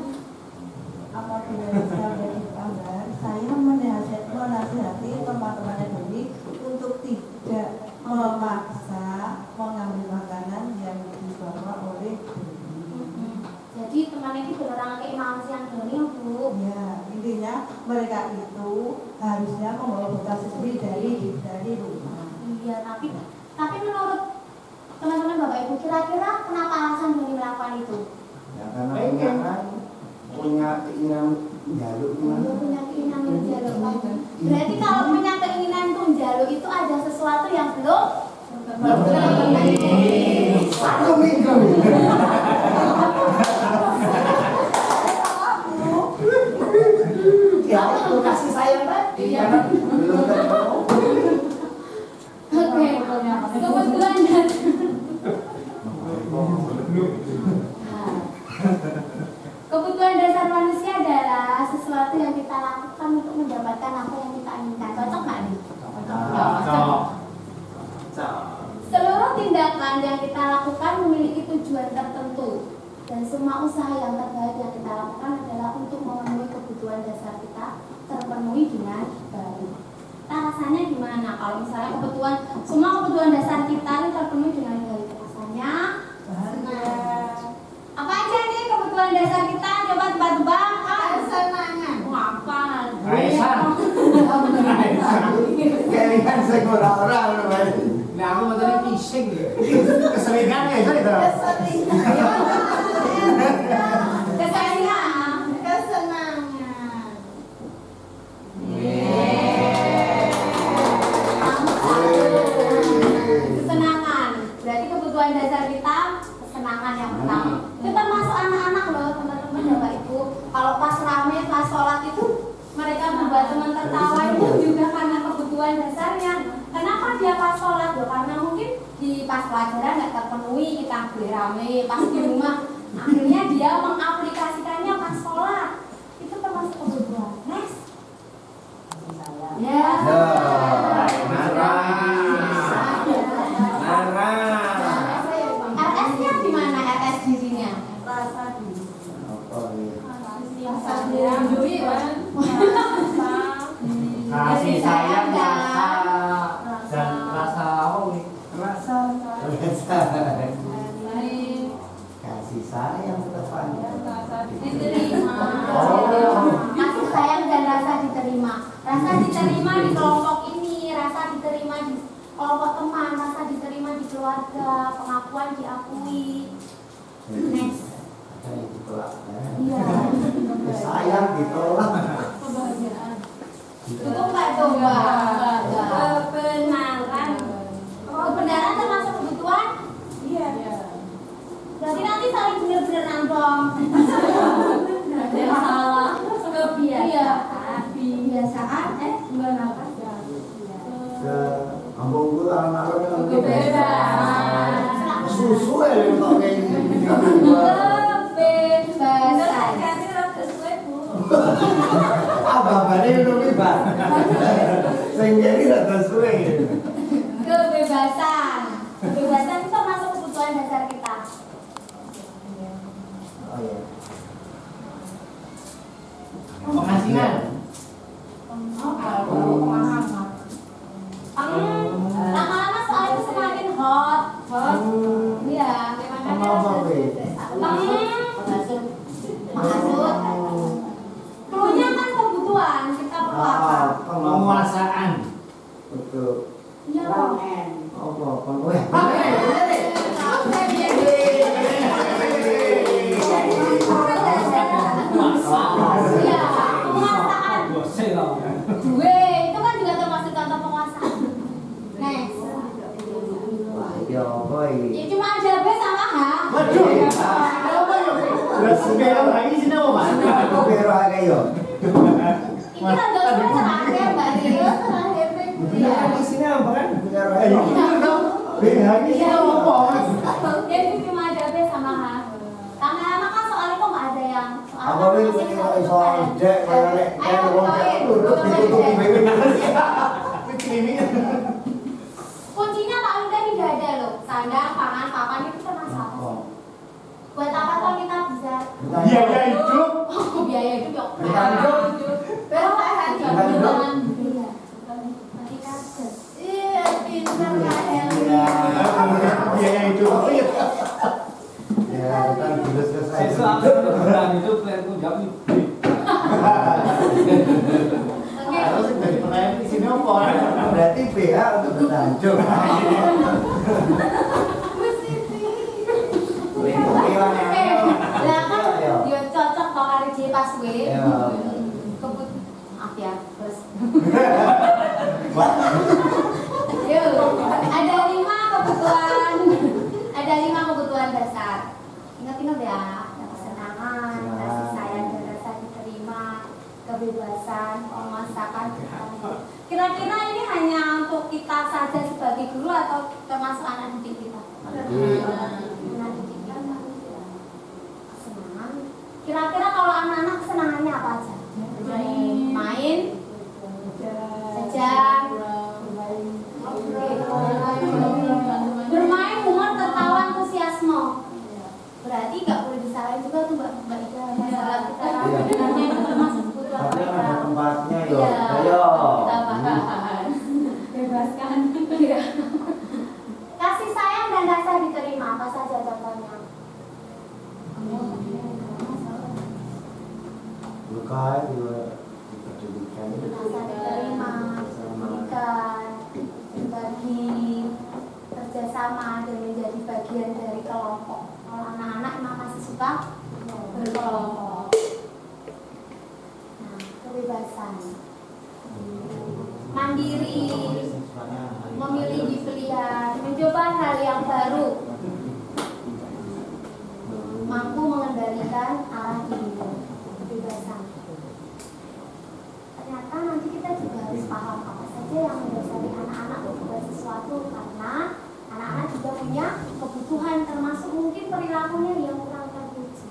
Apabila saya menjadi pelanggar, saya menasihati teman-temannya Doni untuk tidak memaksa mengambil makanan yang dibawa oleh Doni. Jadi teman ini beneran kayak makan siang Doni, Bu. Ya, intinya mereka itu harusnya membawa bekal sendiri dari rumah. Iya, tapi menurut teman-teman Bapak Ibu, kira-kira kenapa alasan Doni melakukan itu? Ya karena punya keinginan jaluk Dia punya keinginan menjaluk. Berarti kalau punya keinginan untuk menjaluk itu ada sesuatu yang belum satu minggu. Ya, itu kasih sayang tadi. Karena belum ketemu. Oke, kebetulan kebutuhan dasar manusia adalah sesuatu yang kita lakukan untuk mendapatkan apa yang kita inginkan. Cocok nggak nih? Cocok. Seluruh tindakan yang kita lakukan memiliki tujuan tertentu, dan semua usaha yang terbaik yang kita lakukan adalah untuk memenuhi kebutuhan dasar kita terpenuhi dengan baik. Nah, rasanya gimana kalau misalnya semua kebutuhan dasar kita ini terpenuhi dengan baik? Rasanya apa aja nih kebutuhan dasar kita? Coba tebak-tebak. Kesenangan. Apa? Kaisan. Kalian segera orang. Nah, aku mau tadi pising ya. Keseringan ya itu. Kesenangan. Kesenangan. Berarti kebutuhan dasar kita kesenangan yang pertama. Itu termasuk anak-anak loh, teman-teman Bapak Ibu. Kalau pas rame, pas sholat itu mereka membuat teman tertawa itu juga karena kebutuhan dasarnya. Kenapa dia pas sholat? Loh, karena mungkin di pas pelajaran nggak terpenuhi, kita boleh rame. Pas di rumah, akhirnya dia mengaplikasikannya pas sholat. rasa di Apa ini? Rasa dirindui kan. Kasih sayang rasa dan rasa apa nih? Rasa Kasih sayang terpanjang. Diterima. Kasih sayang dan rasa diterima. Rasa diterima di kelompok ini, rasa diterima di kelompok teman, rasa diterima di keluarga, pengakuan diakui. Next. Ada yang ditolak. Iya. Sayang ditolak. Kebahagiaan. Cukup nggak coba? Kebenaran. Kebenaran termasuk kebutuhan? iya Berarti nanti saling bener-beneran dong. Ada yang salah. Kebiasaan. Kebiasaan. Bukan apa? Ke kampung gua anak-anak Kebebasan. susu ya kok kayak gini. Kebebasan. Abang-abangnya itu bebas. Sing jadi rada suwe. Kebebasan. Kebebasan itu termasuk kebutuhan dasar kita. Oh iya. Penghasilan. Lama-lama soal itu semakin hot. Iya. Kenapa, Be? Maksud. Dulunya kan kebutuhan kita perlu apa? Penguasaan. Betul. Iya. Apa? Weh. Iya. Penguasaan. bose loh. Gue itu kan juga termasuk contoh penguasaan. Next. Wah, iya apa ini? Ya cuma ada B sama H. Waduh. Apa ya? Lah sebelum lagi sini apa, Mas? Aku biru aja yo. Ini ada dua terakhir Mbak Rio. Terakhir Iya, di sini apa kan? Biru aja. Ayo, lagi sini apa, Mas? Jadi cuma ada B sama H. Lama-lama kan soalnya kok nggak ada yang Apa wih ini kok soal dek kayak lek kayak wong kayak duduk ditutupi bebek. kuncinya paling tadi nggak ada loh. Sandang, pangan, papan itu termasuk apa sih? Buat apa toh kita bisa? Biaya hidup. Oh, biaya hidup ya. Biaya hidup. Berapa Biaya hidup. Iya. Nanti kaget. Iya, pintar Kak Eli. Iya. Biaya hidup. Ya, kita terus selesai. Sesuk aku beneran itu planku jawab nih. Oke. Harus dari penanya di sini apa? Berarti BH untuk bertanjung. Lindungi lah ya. Lah kan Iya. dia cocok kok karo J pas gue. Iya. Kebut maaf ya, terus. Yuk, ada 5 kebutuhan. Ada 5 kebutuhan dasar. Ingat-ingat ya, ada kesenangan, kasih sayang dan rasa diterima, kebebasan, penguasaan. Kira-kira ini hanya untuk kita saja sebagai guru atau termasuk anak didik kita? Anak didik kan kesenangan. Kira-kira kalau anak-anak kesenangannya apa aja? Main, jajan, bermain, humor, tertawa, antusiasme. Berarti nggak boleh disalahin juga tuh Mbak Ida. Masalah kita sebenarnya itu termasuk kebutuhan Tapi mereka. ada tempatnya yo. Iya. Ayo. Kita bahas. Bebaskan. Iya. Kasih sayang dan rasa diterima apa saja contohnya? Luka juga diperdulikan. Rasa diterima, berikan, berbagi, kerjasama dan menjadi bagian dari kelompok. Kalau anak-anak emang masih suka berkelompok. Nah, kebebasan, mandiri, memiliki pilihan, mencoba hal yang baru, mampu mengendalikan arah diri. Kebebasan. Ternyata nanti kita juga harus paham apa saja yang mendasari anak-anak berbuat sesuatu, karena anak-anak juga punya kebutuhan, termasuk mungkin perilakunya yang kurang terpuji.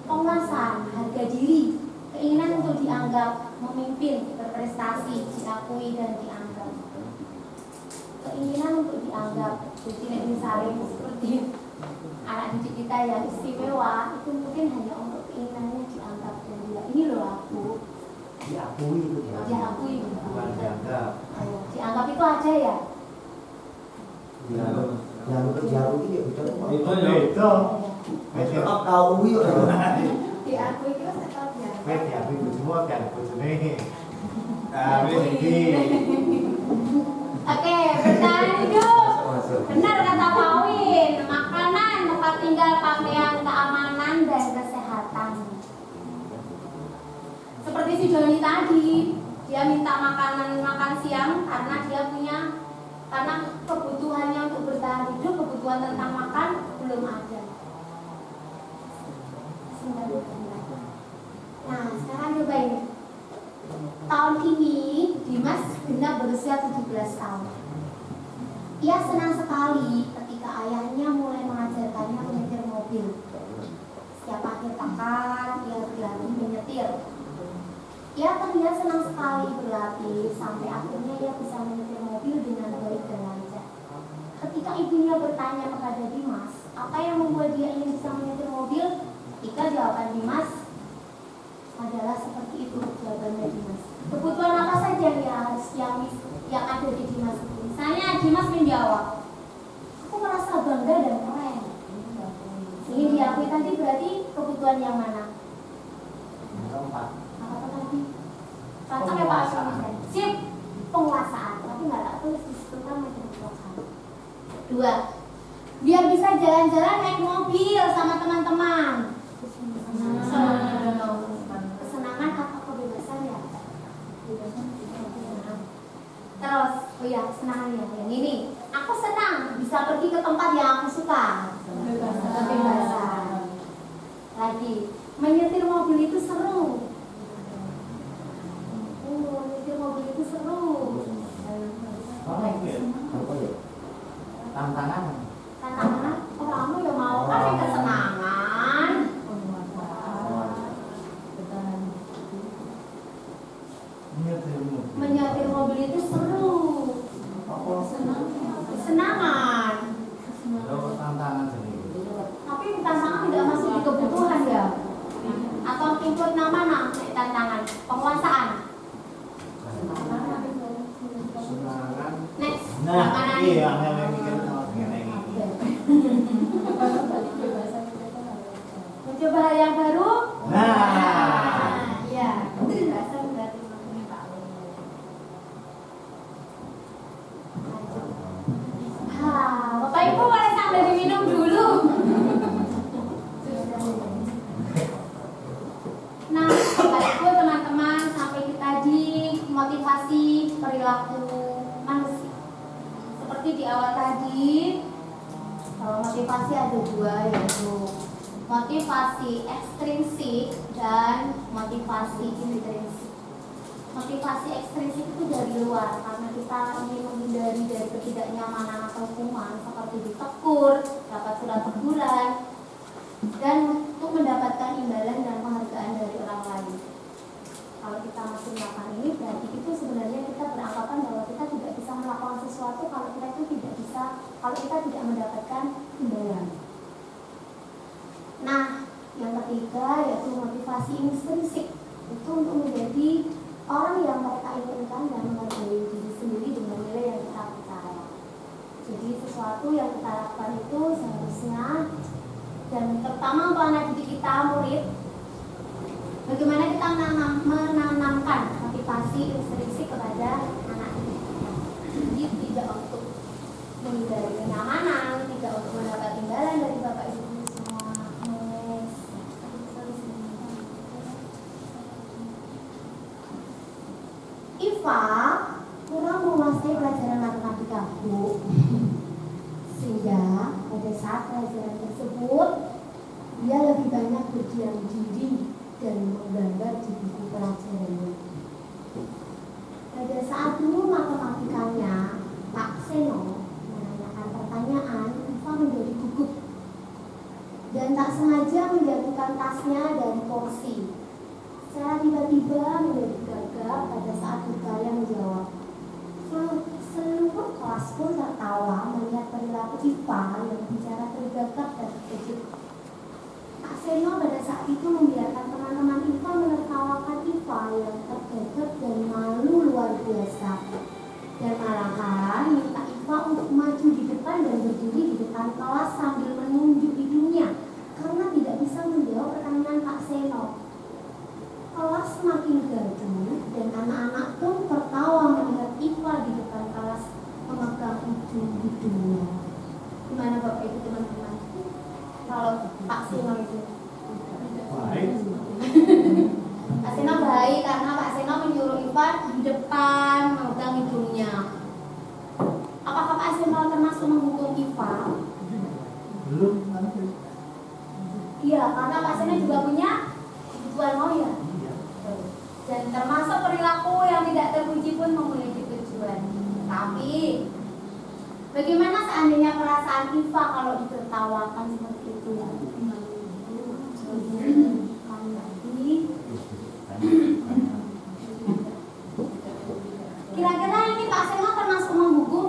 Penguasaan, harga diri, keinginan untuk dianggap memimpin, berprestasi, diakui dan dianggap. Keinginan untuk dianggap, jadi misalnya seperti anak didik kita yang istimewa itu mungkin hanya untuk keinginannya dianggap dan dia ini loh aku Diakui itu ya. diakui Bukan dianggap. dianggap itu aja ya. Yang diakui ya betul. Itu ya. Itu. Tetap tahu ya. Diakui itu saya tahu ya. Diakui semua kan bojone. Nah, wis iki. Oke, bertahan hidup. Benar kata Pak Win, makanan, tempat tinggal, pakaian, keamanan, dan kesehatan. Seperti si Joni tadi, dia minta makan siang karena kebutuhannya untuk bertahan hidup, kebutuhan tentang makan belum ada. Nah, sekarang coba ini. Tahun ini Dimas genap berusia 17 tahun. Ia senang sekali ketika ayahnya mulai mengajarkannya menyetir mobil. Setiap akhir pekan, ia berlatih menyetir. Ia terlihat senang sekali berlatih sampai akhirnya ia bisa menyetir mobil dengan baik dan lancar. Ketika ibunya bertanya kepada Dimas, apa yang membuat dia ingin bisa menyetir mobil? Ketika jawaban Dimas adalah seperti itu jawabannya Dimas. Kebutuhan apa saja yang ada di Dimas itu? Misalnya Dimas menjawab, aku merasa bangga dan keren. Ini diakui tadi berarti kebutuhan yang mana? Keempat. Apa tadi? Cocok ya Pak Asmi? Sip, penguasaan. Tapi nggak tak tulis di situ kan macam penguasaan. 2. Biar bisa jalan-jalan naik mobil sama teman-teman. Kesenangan atau kebebasan ya? Terus, oh ya kesenangan ya, yang ini. Aku senang bisa pergi ke tempat yang aku suka. Kebebasan. Lagi, menyetir mobil itu seru. Menyetir mobil itu seru. Apa itu ya? Tantangan. Tantangan, kamu ya mau kan yang kesenangan. Menyetir mobil itu seru. Kesenangan. Kalau tantangan sendiri. Tapi tantangan tidak masuk di kebutuhan ya? Atau include nama tantangan? Penguasaan. Semangat. Next. Nah, makanan. iya yang mikir mau ngene iki. Mencoba hal yang baru. Nah. Ya. Itu bahasa berarti namanya Pak. Bapak Ibu boleh sambil diminum dulu. Nah, Bapak Ibu teman-teman sampai kita di motivasi perilaku manusia. Seperti di awal tadi, motivasi ada 2 yaitu motivasi ekstrinsik dan motivasi intrinsik. Motivasi ekstrinsik itu dari luar karena kita ingin menghindari dari ketidaknyamanan atau hukuman seperti ditegur, dapat surat teguran, dan untuk mendapatkan imbalan dan penghargaan dari orang lain. Kalau kita masih melakukan ini berarti itu sebenarnya kita beranggapan bahwa kita tidak bisa melakukan sesuatu kalau kita tidak mendapatkan imbalan. Nah, yang ketiga yaitu motivasi intrinsik itu untuk menjadi orang yang mereka inginkan dan menghargai diri sendiri dengan nilai yang kita percaya. Jadi sesuatu yang kita lakukan itu seharusnya dan terutama untuk anak didik kita murid, bagaimana kita menanamkan motivasi intrinsik kepada anak didik kita. Jadi tidak untuk menghindari kenyamanan, tidak untuk mendapat imbalan dari Bapak Ibu semua. Iva kurang menguasai pelajaran matematika, Bu. Sehingga pada saat pelajaran tersebut dia lebih banyak berdiam diri dan menggambar di buku pelajarannya. Pada saat dulu matematikanya Pak Seno menanyakan pertanyaan, Iva menjadi gugup dan tak sengaja menjatuhkan tasnya dari kursi. Secara tiba-tiba menjadi gagap pada saat berkaya menjawab. Seluruh kelas pun tertawa melihat perilaku perilaku IPA yang bicara tergagap dan terkejut. Pak Seno pada saat itu membiarkan teman-teman IPA menertawakan IPA yang tergagap dan malu luar biasa. Dan malahan minta IPA untuk maju di depan dan berdiri di depan kelas sambil menunjuk hidungnya karena tidak bisa menjawab pertanyaan Pak Seno. Kelas semakin gaduh dan anak-anak pun tertawa melihat IPA di depan kelas memegang ujung hidungnya. Gimana Bapak Ibu teman-teman? Kalau Pak Seno itu Baik. Pak Seno baik karena Pak Seno menyuruh IPA di depan memegang hidungnya. Apakah Pak Seno termasuk menghukum IPA? Belum. Iya, karena Pak Seno juga punya tujuan mau ya. Dan termasuk perilaku yang tidak terpuji pun memiliki tujuan. Tapi bagaimana seandainya perasaan IPA kalau ditertawakan seperti itu? Kira-kira ini Pak Seno termasuk menghukum?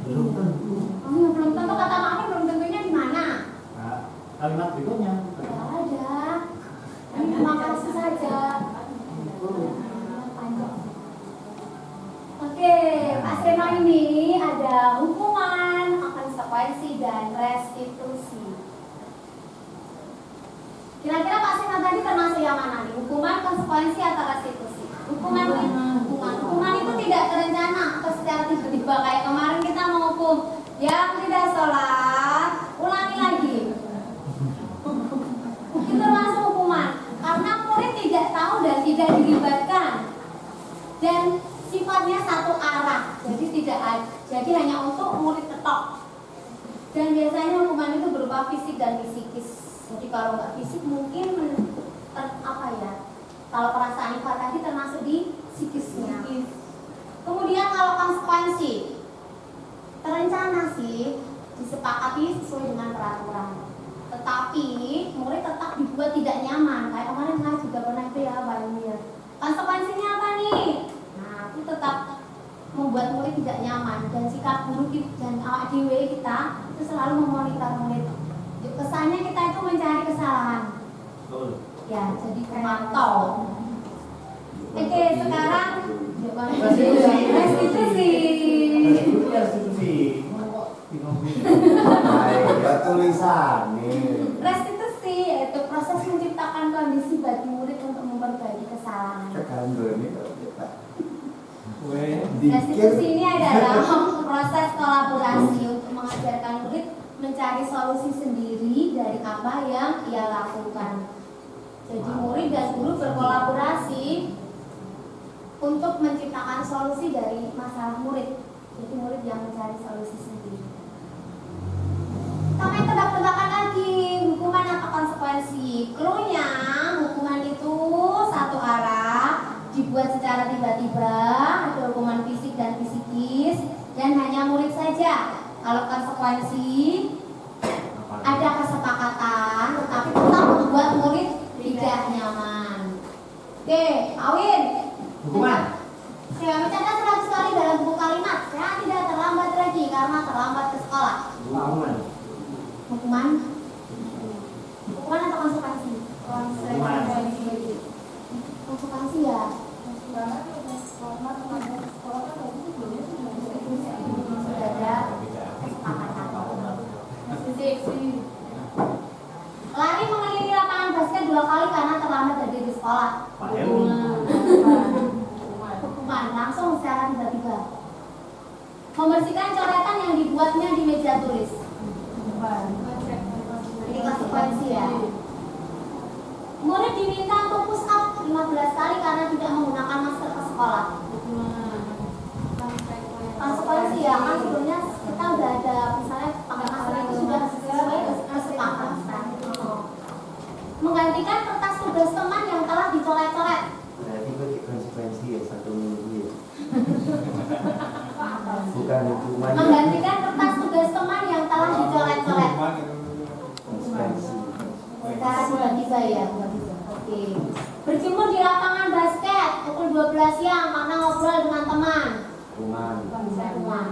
Belum tentu. Oh, ya, belum tentu, kata maafnya belum tentunya di mana? Nah, kalimat berikutnya. Tidak ada. Ini cuma kasih saja. Oke, Pak Seno ini ada hukuman, konsekuensi, dan restitusi. Kira-kira Pak Seno tadi termasuk yang mana nih? Hukuman, konsekuensi, atau restitusi? Hukuman itu tidak terencana atau secara tiba-tiba kayak kemarin kita mau hukum yang tidak sholat, ulangi lagi. Itu termasuk hukuman karena murid tidak tahu dan tidak dilibatkan dan sifatnya satu arah, jadi hanya untuk murid ketok. Dan biasanya hukuman itu berupa fisik dan psikis. Jadi kalau nggak fisik mungkin kalau perasaan IPA tadi termasuk di psikisnya. Kemudian kalau konsekuensi terencana sih, disepakati sesuai dengan peraturan. Tetapi murid tetap dibuat tidak nyaman. Kayak kemarin saya juga pernah itu ya Pak Emir. Konsekuensinya apa nih? Nah, itu tetap membuat murid tidak nyaman dan sikap guru dan awak dewe kita itu selalu memonitor murid. Kesannya kita itu mencari kesalahan. Betul. Ya, jadi pemantau. Oke, sekarang restitusi. Restitusi. Kok bingung gitu? Baik, tulisan nih. Restitusi yaitu proses menciptakan kondisi bagi murid untuk memperbaiki kesalahan. Kegandul ini kalau kita Restitusi ini adalah proses kolaborasi untuk mengajarkan murid mencari solusi sendiri dari apa yang ia lakukan. Jadi murid dan guru berkolaborasi untuk menciptakan solusi dari masalah murid. Jadi murid yang mencari solusi sendiri. Sampai tebak-tebakan lagi, hukuman atau konsekuensi. Cluenya, hukuman itu satu arah, dibuat secara tiba-tiba, ada hukuman fisik dan psikis, dan hanya murid saja. Kalau konsekuensi, ada kesepakatan, tetapi tetap membuat murid tidak nyaman. Oke, Awin. Hukuman. Saya mencatat 100 kali dalam buku kalimat. Saya tidak terlambat lagi karena terlambat ke sekolah. Hukuman. Hukuman atau konsekuensi? Konsekuensi ya. Sudah ada kesepakatan. Lari mengelilingi lapangan basket 2 kali karena terlambat dari di sekolah. Hukuman langsung secara tiba-tiba. Membersihkan coretan yang dibuatnya di meja tulis. Ini konsekuensi ya. Murid diminta untuk push up 15 kali karena tidak menggunakan masker ke sekolah. Konsekuensi ya, kan sebelumnya kita udah ada misalnya pakai masker itu sudah sesuai kesepakatan. Menggantikan kertas tugas teman yang telah dicoret-coret. berarti itu konsekuensi ya 1 minggu ya. Bukan hukuman. Menggantikan kertas tugas teman yang telah dicoret-coret. Konsekuensi. Secara tiba-tiba ya. Oke. Berjemur di lapangan basket pukul 12 siang karena ngobrol dengan teman. Hukuman. Hukuman.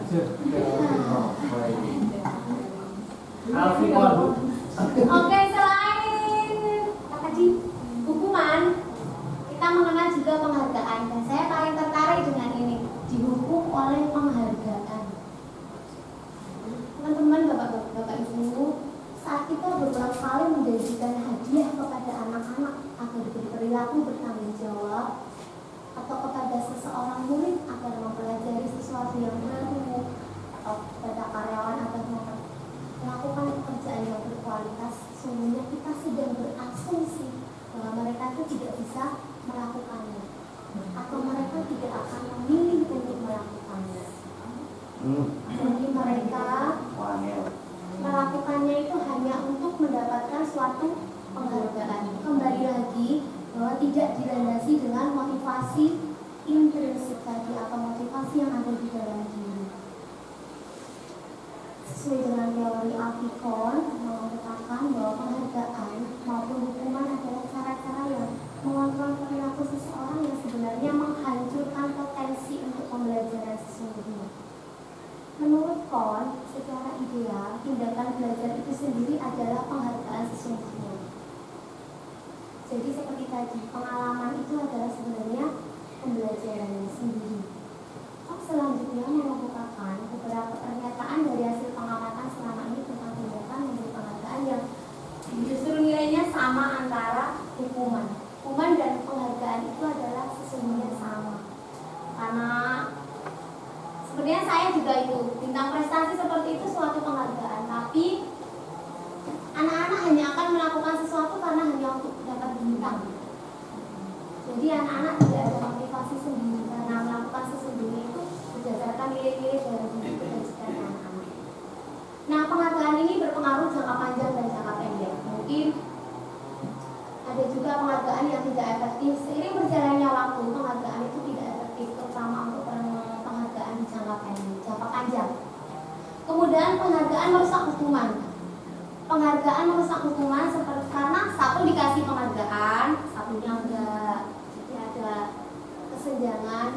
Alfi Kon. Oke, selain tadi hukuman, kita mengenal juga penghargaan. Dan saya paling tertarik dengan ini, dihukum oleh penghargaan. Teman-teman, bapak ibu, saat kita beberapa kali menjanjikan hadiah kepada anak-anak agar berperilaku bertanggung jawab, atau kepada seseorang murid agar mempelajari sesuatu yang baru, atau kepada karyawan agar melakukan pekerjaan yang berkualitas, sesungguhnya kita sedang berasumsi bahwa mereka itu tidak bisa melakukannya, atau mereka tidak akan memilih untuk melakukannya. Jadi mereka melakukannya itu hanya untuk mendapatkan suatu penghargaan. Kembali lagi bahwa tidak dilandasi dengan motivasi intrinsik tadi atau motivasi yang ada di dalam diri. Sesuai dengan teori Alfikon mengatakan bahwa penghargaan maupun hukuman adalah cara-cara yang mengontrol perilaku seseorang yang sebenarnya menghancurkan potensi untuk pembelajaran sesungguhnya. Menurut Kon, secara ideal, tindakan belajar itu sendiri adalah penghargaan sesungguhnya. Jadi seperti tadi, pengalaman itu adalah sebenarnya pembelajaran sendiri. Selanjutnya mengemukakan beberapa pernyataan dari hasil pengamatan selama ini tentang tindakan memberi penghargaan yang justru nilainya sama antara hukuman. Hukuman dan penghargaan itu adalah sesungguhnya sama. Karena sebenarnya saya juga itu bintang prestasi seperti itu suatu penghargaan, tapi anak-anak hanya akan melakukan sesuatu karena hanya untuk dapat bintang. Jadi anak-anak tidak ada motivasi sendiri karena melakukan sesungguhnya itu berdasarkan nilai-nilai dari cita-cita anak-anak. Nah, penghargaan ini berpengaruh jangka panjang dan jangka pendek. Mungkin ada juga penghargaan yang tidak efektif. Seiring berjalannya waktu, penghargaan itu tidak efektif, terutama untuk penghargaan di jangka pendek, jangka panjang. Kemudian penghargaan merusak hukuman. Penghargaan merusak hukuman seperti karena satu dikasih penghargaan, satunya enggak. Jadi ada kesenjangan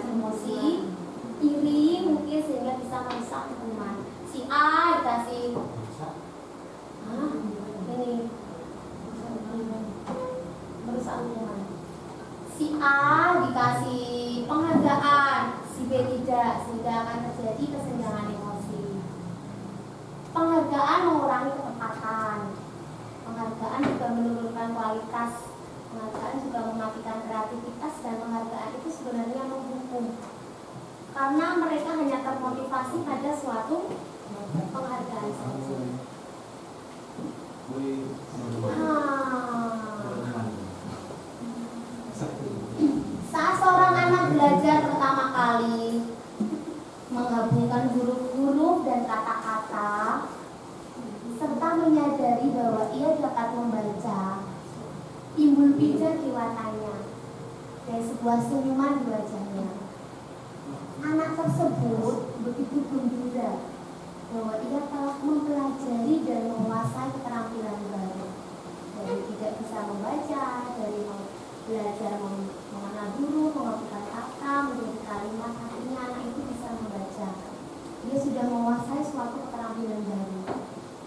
emosi, iri mungkin sehingga bisa merusak hukuman. Si A dikasih ini merusak hukuman. Si A dikasih penghargaan, si B tidak, sehingga akan terjadi kesenjangan emosi. Penghargaan mengurangi ketepatan. Penghargaan juga menurunkan kualitas. Penghargaan juga mematikan kreativitas, dan penghargaan itu sebenarnya menghukum. Karena mereka hanya termotivasi pada suatu penghargaan saja. Saat seorang anak belajar pertama kali menggabungkan huruf-huruf dan kata-kata, serta menyadari bahwa ia dapat membaca, timbul pijar di matanya dan sebuah senyuman di wajahnya. Anak tersebut begitu gembira bahwa ia telah mempelajari dan menguasai keterampilan baru. Dari tidak bisa membaca, dari belajar mengenal huruf, menghafalkan kata, menjadi kalimat, akhirnya anak itu bisa membaca. Dia sudah menguasai suatu keterampilan baru.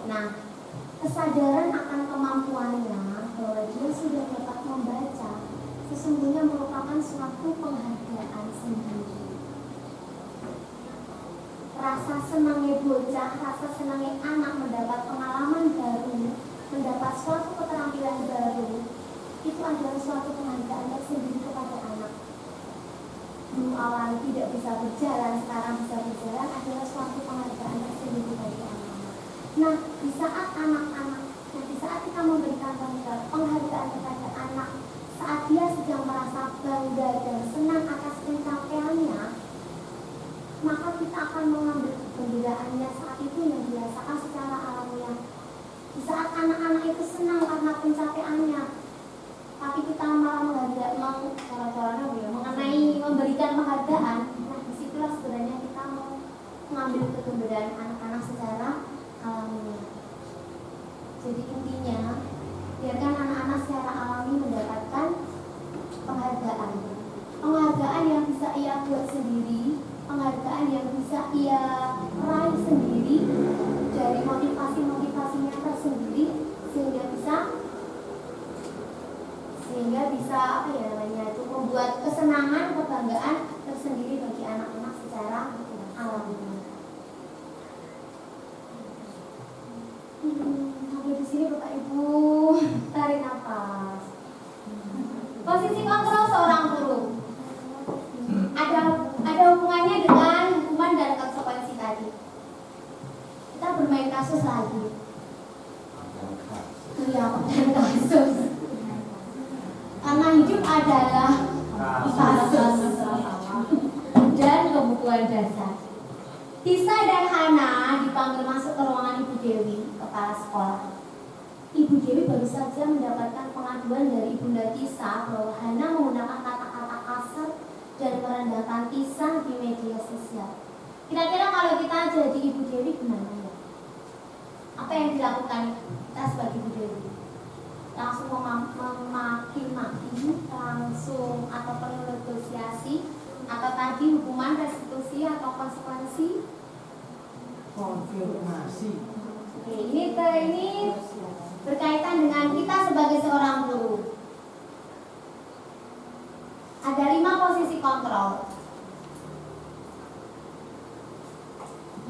Nah, kesadaran akan kemampuannya bahwa dia sudah dapat membaca sesungguhnya merupakan suatu penghargaan sendiri. Rasa senangnya bocah, rasa senangnya anak mendapat pengalaman baru, mendapat suatu keterampilan baru, itu adalah suatu penghargaan tersendiri kepada anak. Dulu awal tidak bisa berjalan, sekarang bisa berjalan, adalah suatu penghargaan tersendiri bagi anak-anak. Nah, di saat anak-anak, di saat kita memberikan penghargaan kepada anak, saat dia sedang merasa bangga dan senang atas pencapaiannya, maka kita akan mengambil kegembiraannya saat itu yang dirasakan secara alamiah. Di saat anak-anak itu senang karena pencapaiannya, tapi kita malah mengenai memberikan penghargaan, nah disitulah sebenarnya kita mau mengambil kegembiraan anak-anak secara alamiah. Jadi intinya, biarkan anak-anak secara alami mendapatkan penghargaan. Penghargaan yang bisa ia buat sendiri, penghargaan yang bisa ia sini Bapak Ibu, tarik nafas. Posisi kontrol seorang guru. Ada hubungannya dengan hukuman dan konsekuensi tadi. Kita bermain kasus lagi. Iya, dan kasus. Karena hidup adalah kasus dan kebutuhan dasar. Tisa dan Hana dipanggil masuk ke ruangan Ibu Dewi, kepala sekolah. Ibu Dewi baru saja mendapatkan pengaduan dari Ibunda Tisa bahwa Hana menggunakan kata-kata kasar dan merendahkan Tisa di media sosial. Kira-kira kalau kita jadi Ibu Dewi gimana ya? Apa yang dilakukan kita sebagai Ibu Dewi? Langsung memaki-maki, langsung atau perlu negosiasi, atau tadi hukuman, restitusi atau konsekuensi? Konfirmasi. Oke, ini berkaitan dengan kita sebagai seorang guru. Ada 5 posisi kontrol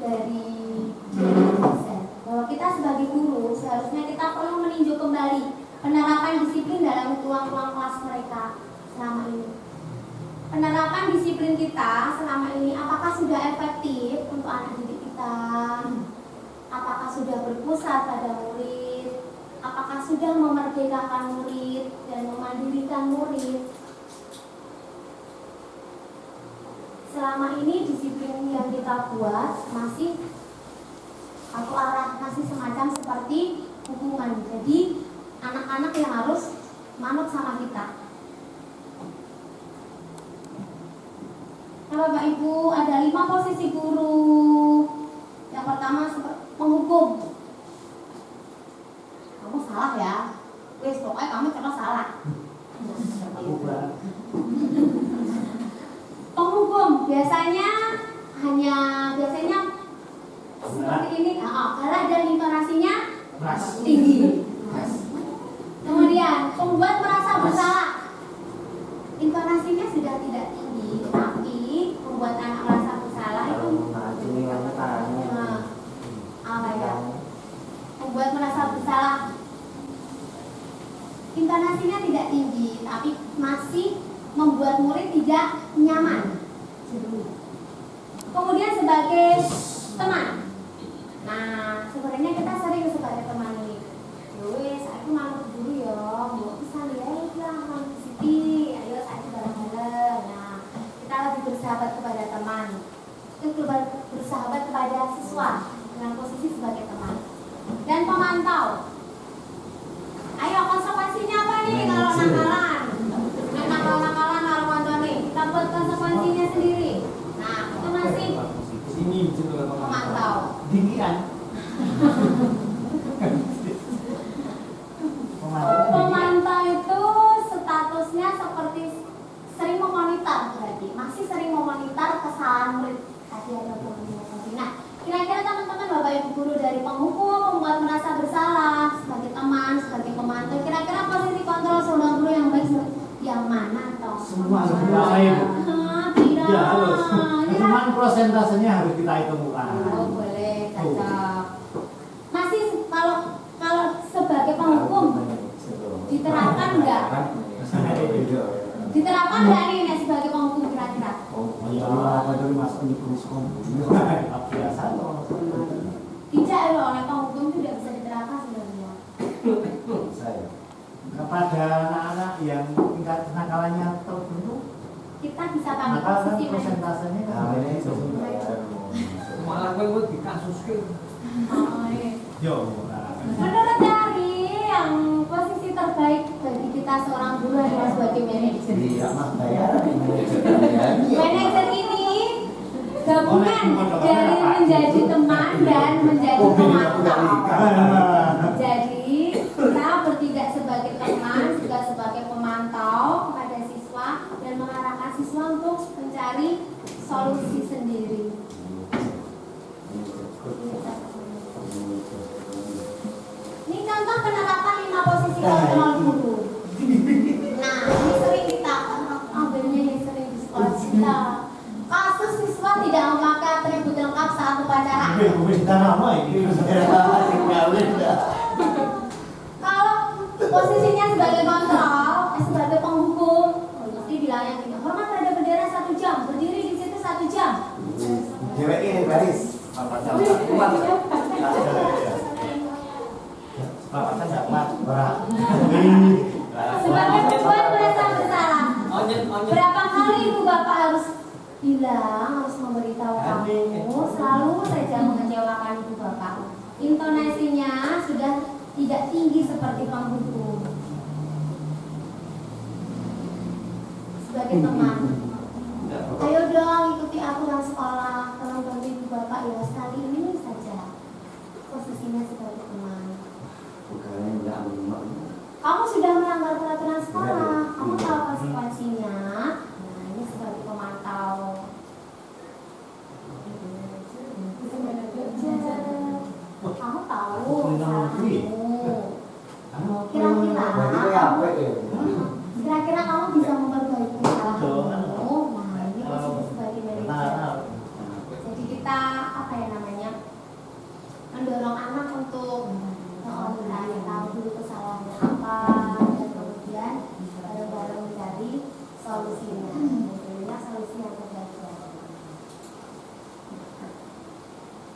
dari dosen. Bahwa kita sebagai guru seharusnya kita perlu meninjau kembali penerapan disiplin dalam ruang-ruang kelas mereka selama ini. Penerapan disiplin kita selama ini apakah sudah efektif untuk anak didik kita? Apakah sudah berpusat pada murid? Apakah sudah memerdekakan murid dan memandirikan murid? Selama ini disiplin yang kita buat masih satu arah, masih semacam seperti hukuman. Jadi anak-anak yang harus manut sama kita. Nah Bapak Ibu, ada 5 posisi guru. Yang pertama menghukum. Kamu salah ya. Wes pokoknya kamu cuma salah. Penghukum biasanya seperti ini, galak dan intonasinya tinggi. Kemudian pembuat merasa bersalah, intonasinya sudah tidak tinggi, tapi membuat anak merasa bersalah itu apa ya? Membuat merasa bersalah, intonasinya tidak tinggi, tapi masih membuat murid tidak nyaman. Kemudian sebagai teman. Nah, sebenarnya kita sering sebagai teman ini. Wes, aku manut dulu ya, mau pesan ya, lah Siti, ayo saya bareng-bareng. Nah, kita lebih bersahabat kepada teman. Itu bersahabat kepada siswa dengan posisi sebagai teman. Dan pemantau. Ayo konsekuensinya apa nih kalau nakalan? Nakalan kalau pantau nih, kita buat konsekuensinya sendiri. Nah, itu masih Sini pemantau. Dingin. Pemantau itu statusnya seperti sering memonitor, berarti masih sering memonitor kesalahan murid. Tadi ada komunikasi. Nah, kira-kira teman-teman Bapak Ibu guru dari penghukum, membuat merasa bersalah, sebagai teman, sebagai pemantau, kira-kira posisi kontrol seorang guru yang baik yang mana toh? Semua Tidak. ya harus. Cuman prosentasenya harus kita hitungkan. Oh boleh, cocok. Masih kalau sebagai penghukum diterapkan enggak? Diterapkan enggak nih sebagai penghukum kira-kira? Biasa loh. Tidak loh, oleh penghukum itu tidak bisa diterapkan sebenarnya. Kepada anak-anak yang tingkat kenakalannya tertentu, Kita bisa panggil maka kan posisi mana? prosentasenya kan malah gue dikasuskan. Oh, iya. yo. Menurut dari yang posisi terbaik bagi kita seorang guru adalah sebagai manajer. Iya, Mas, bayaran Manajer ini gabungan dari menjadi teman dan menjadi pemantau. Jadi kita bertindak sebagai teman juga sebagai pemantau kepada siswa dan mengarahkan siswa untuk mencari solusi sendiri. Ini contoh penerapan 5 posisi kontrol guru. Nah, ini sering kita ambilnya yang sering di sekolah kita. Kasus siswa tidak memakai atribut lengkap saat upacara. Kita nama ini. posisinya sebagai kontrol, sebagai penghukum. Mesti bilangnya gini, hormat terhadap bendera 1 jam, berdiri di situ 1 jam. Cewek ini baris. Papasan nggak kuat. Papasan nggak kuat. Berat. Sebagai pembuat merasa bersalah. Berapa kali ibu bapak harus bilang, harus memberitahu kamu, selalu saja mengecewakan ibu bapak. Intonasinya sudah tidak tinggi seperti penghukum. Sebagai teman, ayo dong ikuti aturan sekolah, tolong bantu ibu bapak ya sekali ini saja. Posisinya sebagai teman. Kamu sudah melanggar peraturan sekolah, kamu tahu konsekuensinya. Nah, ini sebagai pemantau. Kamu tahu kesalahanmu. Kira-kira kamu bisa memperbaiki kesalahanmu. Nah, ini posisi sebagai manajer. Jadi kita apa ya namanya, mendorong anak untuk mencari tahu dulu kesalahannya apa, dan kemudian bareng-bareng mencari solusinya. Tentunya solusi yang terbaik.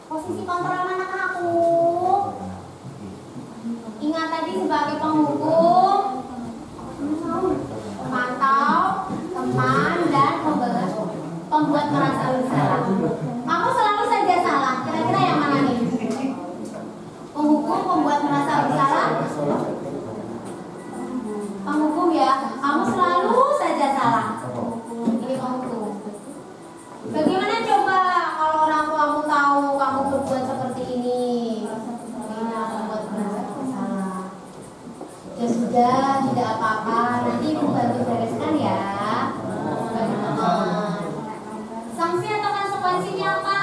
Posisi kontrol anak aku. Ingat tadi sebagai penghukum, pemantau, teman, dan pembuat merasa bersalah. Kamu selalu saja salah. Kira-kira yang mana nih? Penghukum, pembuat merasa bersalah. Penghukum ya, kamu selalu saja salah. Ini penghukum. Bagaimana coba kalau orang tuamu tahu kamu berbuat seperti ini? Ini membuat merasa bersalah. Ya sudah, tidak apa-apa. Nanti ibu bantu bereskan ya. Bagi teman. Sanksi atau konsekuensinya apa?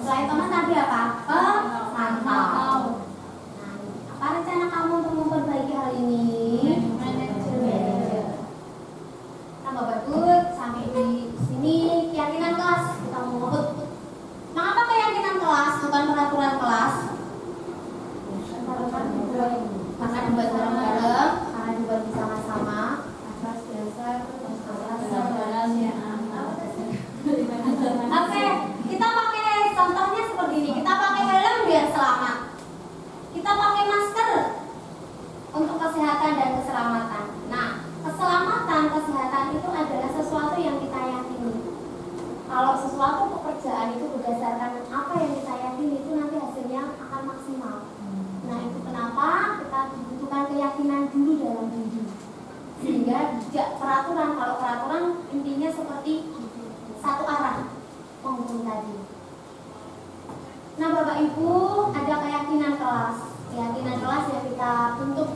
Selain teman tadi apa? Pemantau. Nah, apa rencana kamu untuk memperbaiki hal ini? Tambah bagus sampai di sini keyakinan kelas kita mau ngebut. Mengapa keyakinan kelas bukan peraturan kelas? Karena dibuat bareng-bareng, karena dibuat bersama-sama. Atas dasar Oke, kita pakai contohnya seperti ini. Kita pakai helm biar selamat. Kita pakai masker untuk kesehatan dan keselamatan. Nah, keselamatan, kesehatan itu adalah sesuatu yang kita yakini. Kalau sesuatu pekerjaan itu berdasarkan apa yang kita yakini, itu nanti hasilnya akan maksimal. Nah, itu kenapa kita membutuhkan keyakinan dulu dalam diri. Sehingga tidak peraturan. Kalau peraturan intinya seperti satu arah penghukum tadi. Nah, Bapak Ibu, ada keyakinan kelas. Keyakinan kelas yang kita bentuk.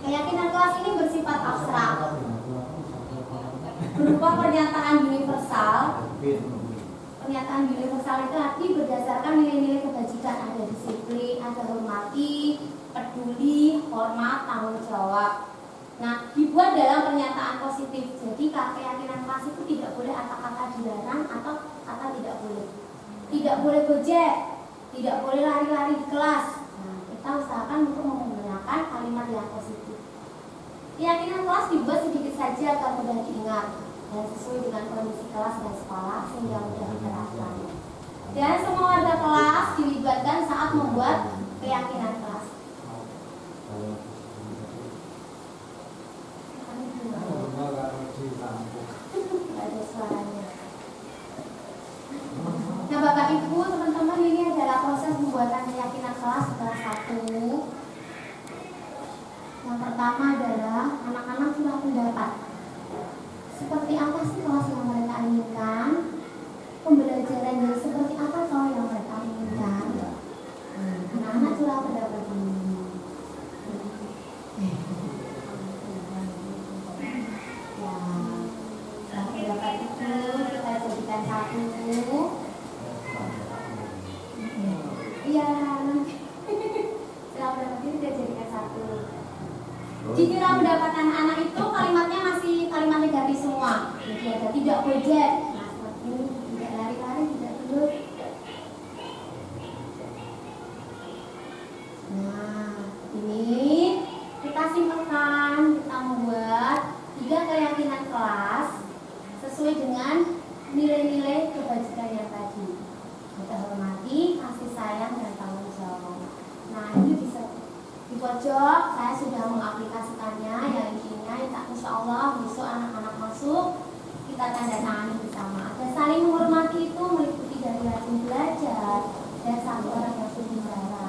Keyakinan kelas ini bersifat abstrak, berupa pernyataan universal. Pernyataan universal itu arti berdasarkan nilai-nilai kebajikan. Ada disiplin, ada hormati, peduli, hormat, tanggung jawab. Nah, dibuat dalam pernyataan positif. Jadi keyakinan kelas itu tidak boleh kata-kata dilarang atau kata tidak boleh. Tidak boleh gojek, tidak boleh lari-lari di kelas. Nah, kita usahakan untuk menggunakan kalimat yang positif. Keyakinan kelas dibuat sedikit saja agar mudah diingat dan sesuai dengan kondisi kelas dan sekolah sehingga mudah diterapkan. Dan semua warga kelas dilibatkan saat membuat keyakinan kelas. Ada suaranya. Nah, Bapak Ibu, teman-teman, ini adalah proses pembuatan keyakinan kelas kelas 1. Yang pertama adalah anak-anak curah pendapat. Seperti apa sih kelas yang mereka inginkan? Pembelajaran yang seperti apa toh yang mereka inginkan? Anak-anak curah pendapat ini. Pendapat itu kita jadikan satu. Iya, curah pendapat itu kita jadikan satu. Di curah pendapat anak-anak itu kalimatnya masih kalimat negatif semua. Jadi ada tidak gojek, nah seperti ini, tidak lari-lari, tidak tidur. sebagai kebajikan yang tadi. Kita hormati, kasih sayang, dan tanggung jawab. Nah, ini bisa di pojok saya sudah mengaplikasikannya, yang intinya insya Allah besok anak-anak masuk kita tanda tangani bersama. Ada saling menghormati itu meliputi dari rajin belajar dan sabar yang berbicara,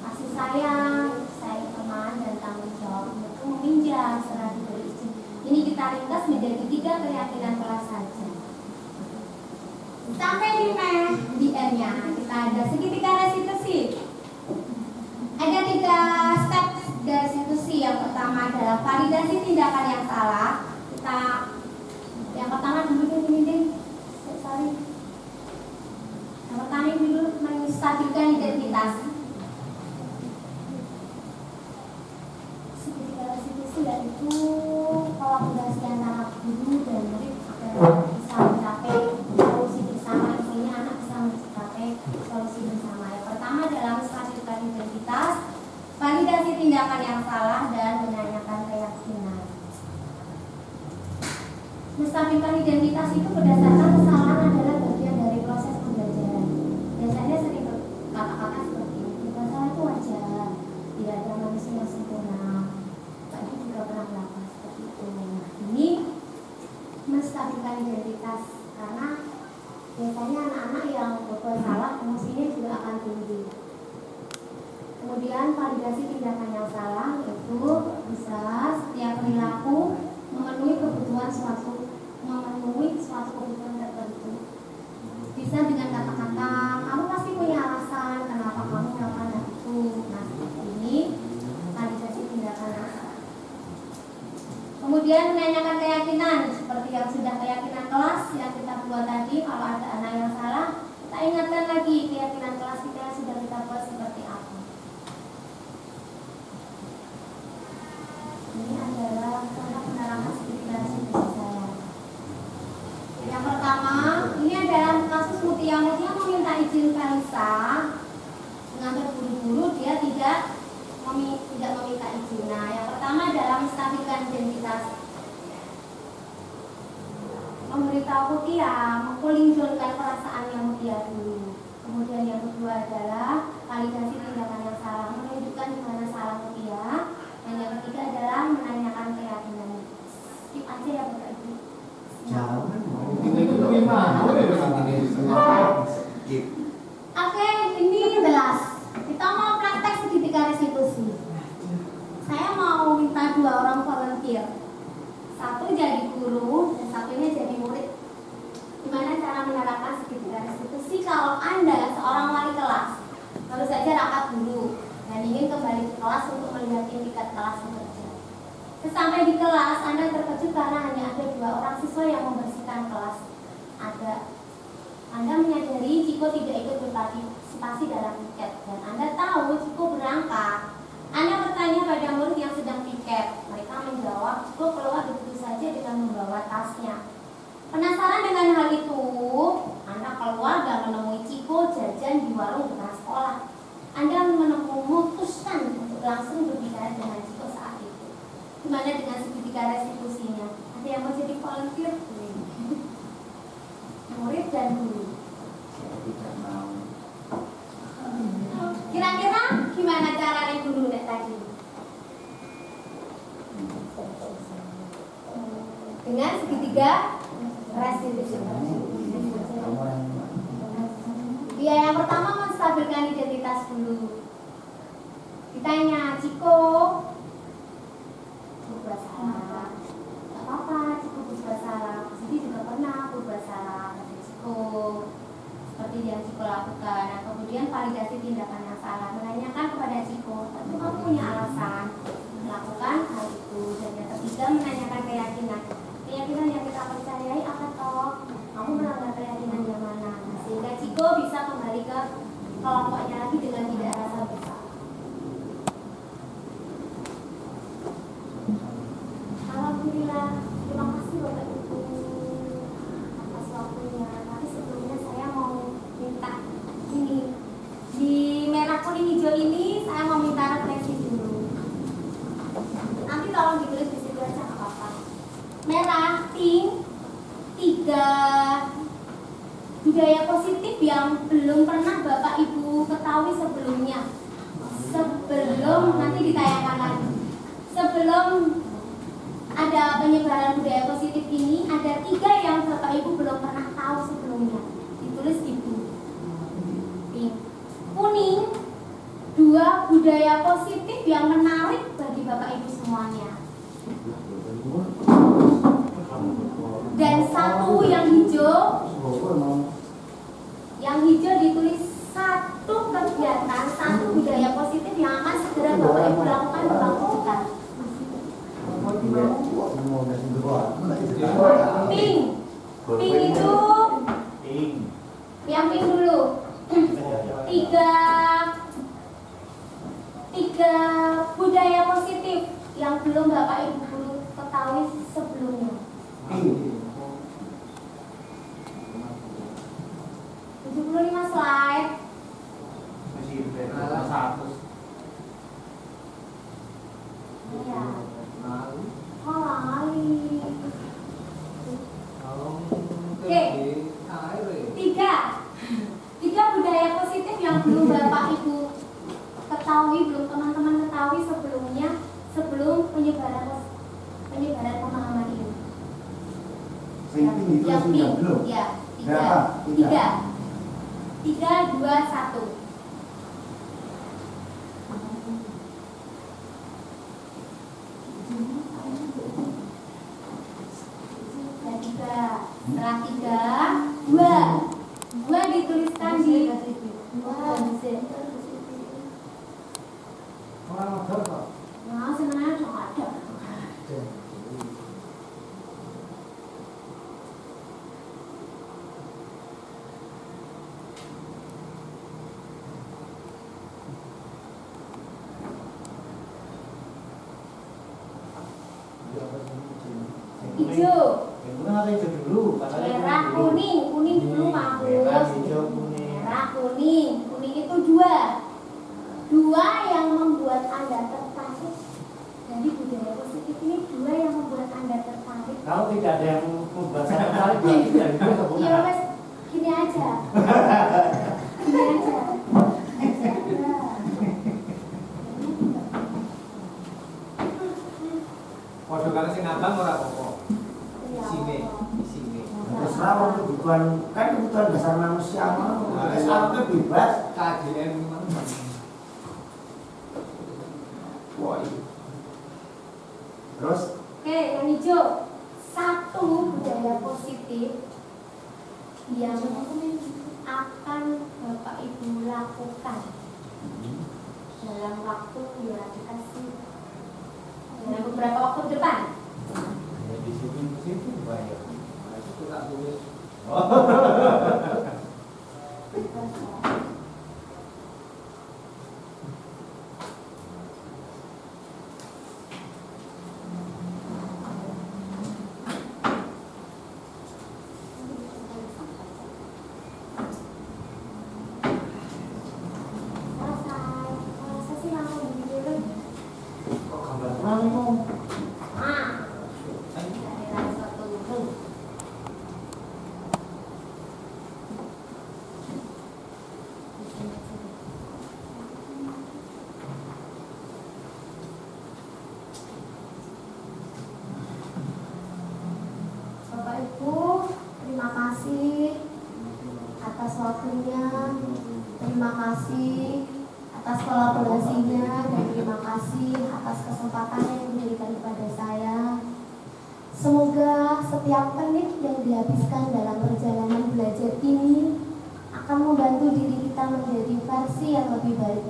kasih sayang, sayang teman, dan tanggung jawab itu meminjam setelah diberi izin. Ini kita ringkas menjadi 3 keyakinan kelas saja. Sampai di N-nya kita ada segitiga restitusi. Ada 3 step restitusi. Yang pertama adalah validasi tindakan yang salah. Kita yang pertama dulu ini sorry. Yang pertama dulu menstabilkan identitas. Segitiga restitusi yaitu kolaborasi antara guru dan murid agar bisa mencapai solusi bersama. Intinya anak bisa mencapai solusi bersama. Yang pertama adalah menstabilkan identitas, validasi tindakan yang salah, dan menanyakan keyakinan. Menstabilkan identitas itu berdasarkan kesalahan adalah bagian dari proses pembelajaran. Biasanya sering kata-kata seperti ini, masalah itu wajar, tidak ada manusia yang sempurna. Pak Ibu juga pernah melakukan seperti itu. Nah, ini menstabilkan identitas karena biasanya anak-anak yang berbuat salah emosinya juga akan tinggi. Kemudian validasi tindakan yang salah yaitu bisa setiap perilaku memenuhi suatu kebutuhan tertentu. Bisa dengan kata-kata kamu pasti punya alasan kenapa kamu melakukan hal itu. Nah, seperti ini validasi tindakan yang salah. Kemudian menanyakan keyakinan seperti yang sudah keyakinan kelas yang kita buat tadi. Kalau ada anak yang salah, kita ingatkan lagi keyakinan kelas kita yang sudah kita buat seperti apa. Ini adalah contoh penerapan segitiga restitusi saya. Yang pertama, ini adalah kasus Mutia meminta izin Kalisa dengan terburu-buru, dia tidak meminta izin. Nah, yang pertama adalah menstabilkan identitas. Memberitahu Mutia, mengkulinjolkan perasaannya Mutia dulu. Kemudian yang kedua adalah validasi tindakan yang salah, menunjukkan di mana salah Mutia. Dan yang ketiga adalah menanyakan keyakinan. Skip aja ya Bapak Ibu. Oke, ini jelas. Kita mau praktek segitiga restitusi. Saya mau minta 2 orang volunteer. Satu jadi guru dan satunya jadi murid. Gimana cara menerapkan segitiga restitusi kalau Anda seorang wali kelas baru saja rapat dulu dan ingin kembali ke kelas untuk melihat tingkat kelas bekerja. Sesampai di kelas, Anda terkejut karena hanya ada 2 orang siswa yang membersihkan kelas. Anda menyadari Ciko tidak ikut berpartisipasi dalam piket dan Anda tahu Ciko berangkat. Anda bertanya pada murid yang sedang piket. Mereka menjawab, Ciko keluar begitu saja dengan membawa tasnya. Penasaran dengan hal itu, Anda keluar dan menemui Ciko jajan di warung dekat sekolah. Anda memutuskan untuk langsung berbicara dengan Ciko saat itu. Gimana dengan segitiga restitusinya? Ada yang mau jadi volunteer? Murid dan guru. Kira-kira gimana caranya guru tadi? Dengan segitiga restitusi. Ya, yang pertama menstabilkan identitas dulu. Ditanya, Ciko berbuat salah. Gak apa-apa, Ciko berbuat salah. Jadi juga pernah berbuat salah. Kata Ciko. Seperti yang Ciko lakukan. Nah, kemudian validasi tindakan yang salah. Menanyakan kepada Ciko, tentu kamu punya alasan melakukan hal itu. Dan yang ketiga menanyakan keyakinan. Keyakinan yang kita percayai apa toh? Kamu melanggar keyakinan yang mana? Nah, sehingga Ciko bisa kembali ke kelompoknya lagi dengan tidak rasa bersalah. Alhamdulillah, terima kasih Bapak Ibu atas waktunya. Tapi sebelumnya saya mau minta ini di merah kuning hijau ini saya mau minta refleksi dulu. Nanti tolong ditulis di situ aja nggak apa-apa. Merah, pink, 3, budaya positif yang belum pernah Bapak Ibu ketahui sebelumnya. Sebelum nanti ditayangkan lagi. Sebelum ada penyebaran budaya positif ini, ada 3 yang Bapak Ibu belum pernah tahu sebelumnya. Ditulis di buku. Pink. Kuning, 2 budaya positif yang menarik bagi Bapak Ibu semuanya. Dan 1 yang hijau. Yang hijau ditulis 1 kegiatan, 1 budaya positif yang akan segera Bapak Ibu lakukan di waktu dekat. Pink. Pink itu yang pink dulu. 3 budaya positif yang belum Bapak Ibu ketahui sebelumnya. 75 slide. Ya. Oh, lali. Oke. 3 budaya positif yang belum Bapak Ibu ketahui, belum teman-teman ketahui sebelumnya, sebelum penyebaran pemahaman ini. Yang pink, ya, 3, 2, 1. Setelah 3, 2 dituliskan di nah, sebenarnya cuma ada. Hijau. Merah, kuning dulu bagus. Merah, kuning itu 2 yang membuat Anda tertarik. Jadi budaya positif ini 2 yang membuat Anda tertarik. Kalau tidak ada yang membuat saya tertarik, berarti tidak itu bukan. Iya mas, gini aja. Waduh, kalau sing abang ora apa-apa. Sini. Terserah kebutuhan, kan kebutuhan dasar manusia mau. Islam bebas. KDN mana? Wah. Terus Oke, yang hijau 1 budaya positif yang akan Bapak Ibu lakukan dalam waktu yang dikasih dalam beberapa waktu ke depan. Di situ banyak. Itu tak tulis. Masa sih langsung dulu. kok gambar mana? Dari satu dulu. Bapak Ibu, terima kasih atas waktunya, terima kasih atas kolaborasinya, dan terima kasih atas kesempatan yang diberikan kepada saya. Semoga setiap menit yang dihabiskan dalam perjalanan belajar ini akan membantu diri kita menjadi versi yang lebih baik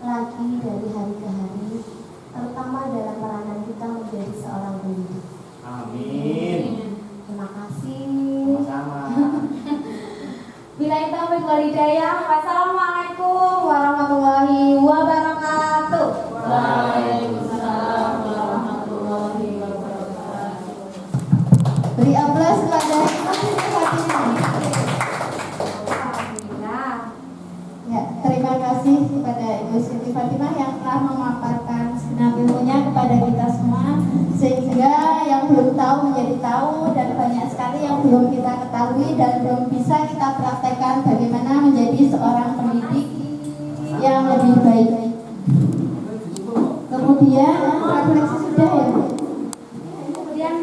lagi dari hari ke hari, terutama dalam peranan kita menjadi seorang pendidik. Amin. Terima kasih. Sama-sama. Billahi taufiq wal hidayah. Wassalamualaikum warahmatullahi wabarakatuh. Waalaikumsalam warahmatullahi wabarakatuh. Beri aplaus kepada Ibu Siti Fatimah. Alhamdulillah. Ya, terima kasih kepada Ibu Siti Fatimah yang telah memaparkan segenap ilmunya kepada kita semua, sehingga yang belum tahu menjadi tahu dan banyak sekali yang belum kita ketahui. ketahui dan belum bisa kita praktekkan bagaimana menjadi seorang pendidik yang lebih baik. Kemudian refleksi sudah ya Bu? Kemudian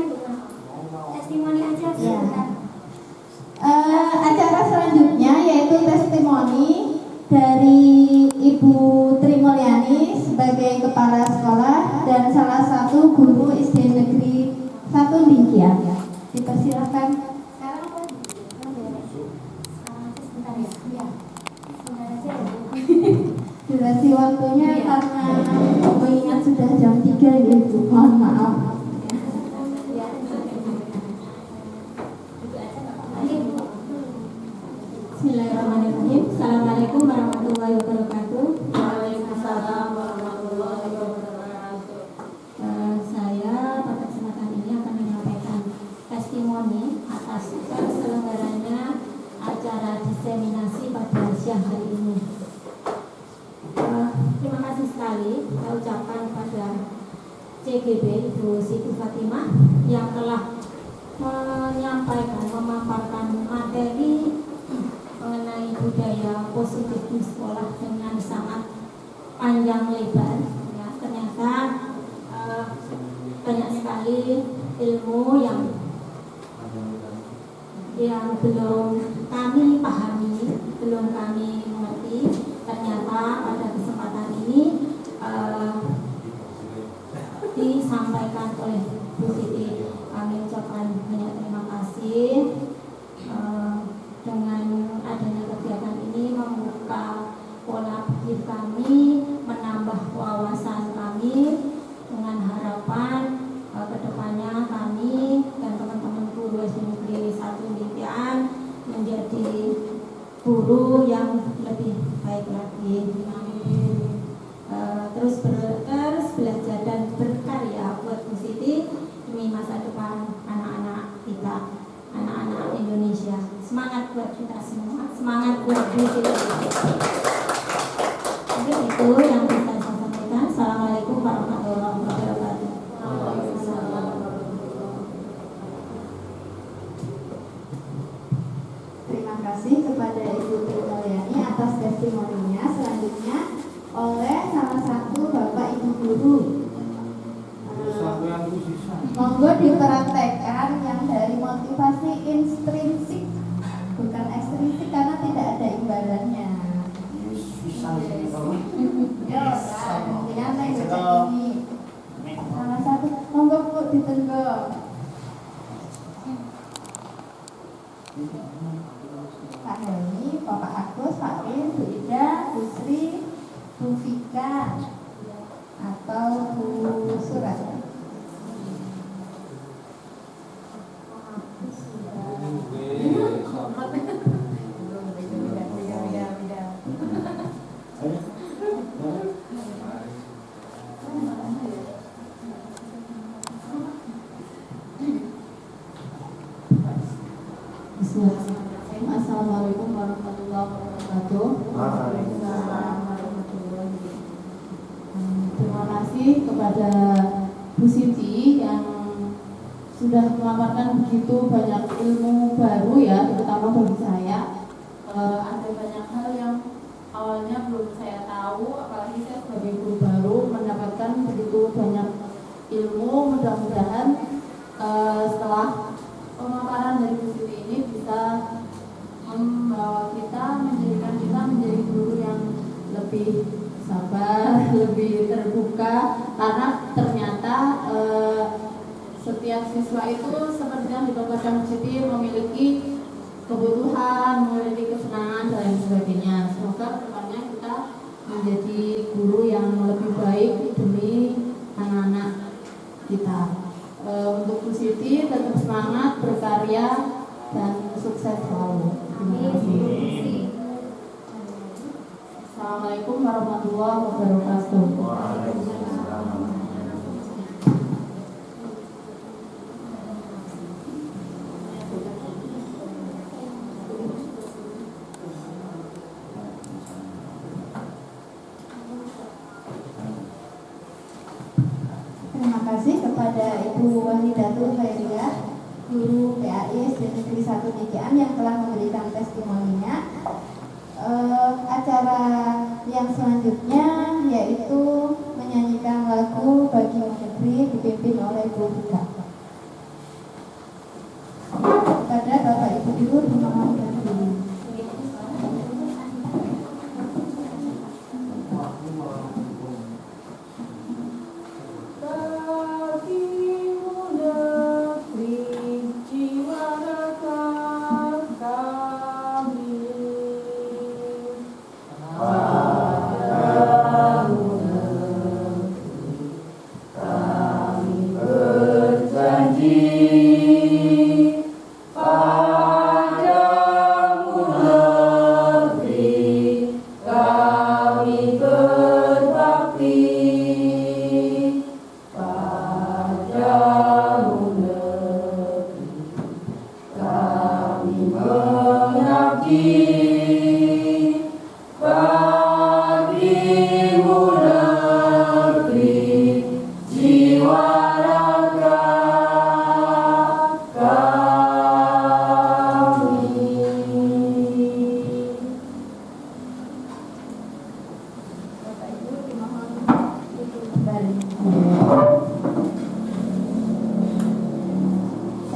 testimoni aja sebentar. Acara selanjutnya yaitu testimoni dari Ibu Tri Mulyani sebagai kepala sekolah dan salah satu guru SD Negeri 1 Lingkian. Dipersilakan. Sekarang apa? Sekarang aja sebentar ya. Iya. Sebentar aja ya. Durasi waktunya karena mengingat sudah jam 3 ya Bu. Mohon maaf. Bismillahirrahmanirrahim. Assalamualaikum warahmatullahi wabarakatuh. Waalaikumsalam warahmatullahi wabarakatuh. Saya pada kesempatan ini akan menyampaikan testimoni atas terselenggaranya acara diseminasi pada siang hari ini. Terima kasih sekali saya ucapkan pada CGB Ibu Siti Fatimah yang telah menyampaikan, memaparkan materi mengenai budaya positif di sekolah dengan sangat panjang lebar. Ya, ternyata banyak sekali ilmu yang belum kami pahami, belum kami mengerti. Ternyata pada kesempatan ini disampaikan oleh Bu Siti. Kami ucapkan banyak terima kasih. Dengan adanya kegiatan ini membuka pola pikir kami, menambah wawasan kami, dengan harapan kedepannya kami dan teman-teman guru SD Negeri 1 Lingkian menjadi guru yang lebih baik lagi. Terus belajar dan berkarya buat Bu Siti demi masa depan anak-anak kita, anak-anak Indonesia. Semangat buat kita semua, semangat buat Bu Siti. Mungkin itu yang bisa saya sampaikan. Assalamualaikum warahmatullahi wabarakatuh. Terima kasih kepada Ibu Tri Mulyani atas testimoninya. Selanjutnya oleh salah satu Bapak Ibu guru. Monggo dipraktekkan yang dari motivasi intrinsik, bukan ekstrinsik karena tidak ada imbalannya. Salah satu, monggo Bu ditenggok. Pak Helmi, Bapak Agus, Pak Rin, Bu Ida, Bu Sri, Bu Vika, atau Bu Surat. Bismillahirrahmanirrahim. Assalamualaikum warahmatullahi wabarakatuh. Waalaikumsalam warahmatullahi wabarakatuh. Terima kasih kepada Bu Siti yang sudah memaparkan begitu banyak ilmu baru ya, terutama bagi saya. Ada banyak hal yang awalnya belum saya tahu, apalagi saya sebagai guru baru mendapatkan begitu banyak ilmu. Mudah-mudahan setelah pemaparan dari Bu Siti ini bisa membawa kita, menjadikan kita menjadi guru yang lebih sabar, lebih terbuka, karena ternyata setiap siswa itu seperti yang dipaparkan Bu Siti memiliki kebutuhan, memiliki kesenangan dan lain sebagainya. Semoga kedepannya kita menjadi guru yang lebih baik demi anak-anak kita. Untuk Bu Siti tetap semangat, berkarya, dan sukses selalu. Terima kasih. Assalamualaikum warahmatullahi wabarakatuh. Terima kasih kepada Ibu Wahidatul Khairiyah guru PAI SD Negeri 1 Mekian yang telah memberikan testimoninya. Acara yang selanjutnya yaitu menyanyikan lagu Bagi Negeri dipimpin oleh Bu Vika. Pada Bapak Ibu Guru dimohon berdiri.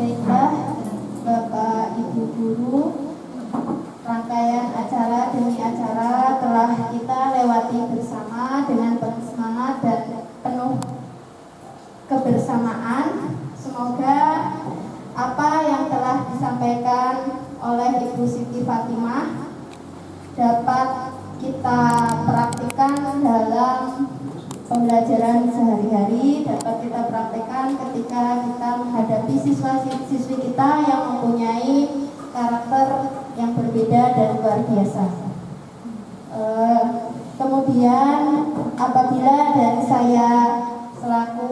Baiklah, Bapak Ibu Guru, rangkaian acara demi acara telah kita lewati bersama dengan penuh semangat dan penuh kebersamaan. Semoga apa yang telah disampaikan oleh Ibu Siti Fatimah dapat kita praktikkan dalam pembelajaran sehari-hari, dapat kita praktekkan ketika kita menghadapi siswa-siswi kita yang mempunyai karakter yang berbeda dan luar biasa. Kemudian apabila dari saya selaku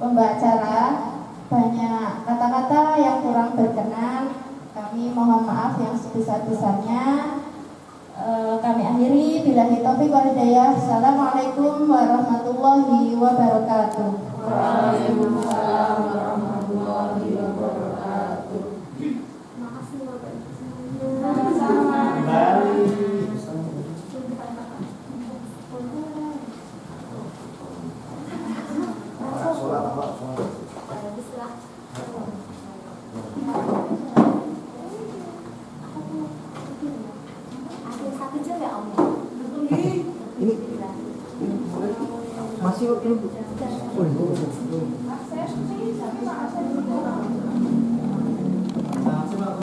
pembacara banyak kata-kata yang kurang berkenan, kami mohon maaf yang sebesar-besarnya. Kami akhiri, billahi taufiq wal hidayah. Assalamualaikum warahmatullahi wabarakatuh. Waalaikumsalam warahmatullahi wabarakatuh. Makasih Bapak. Sama-sama. Ini masih ini.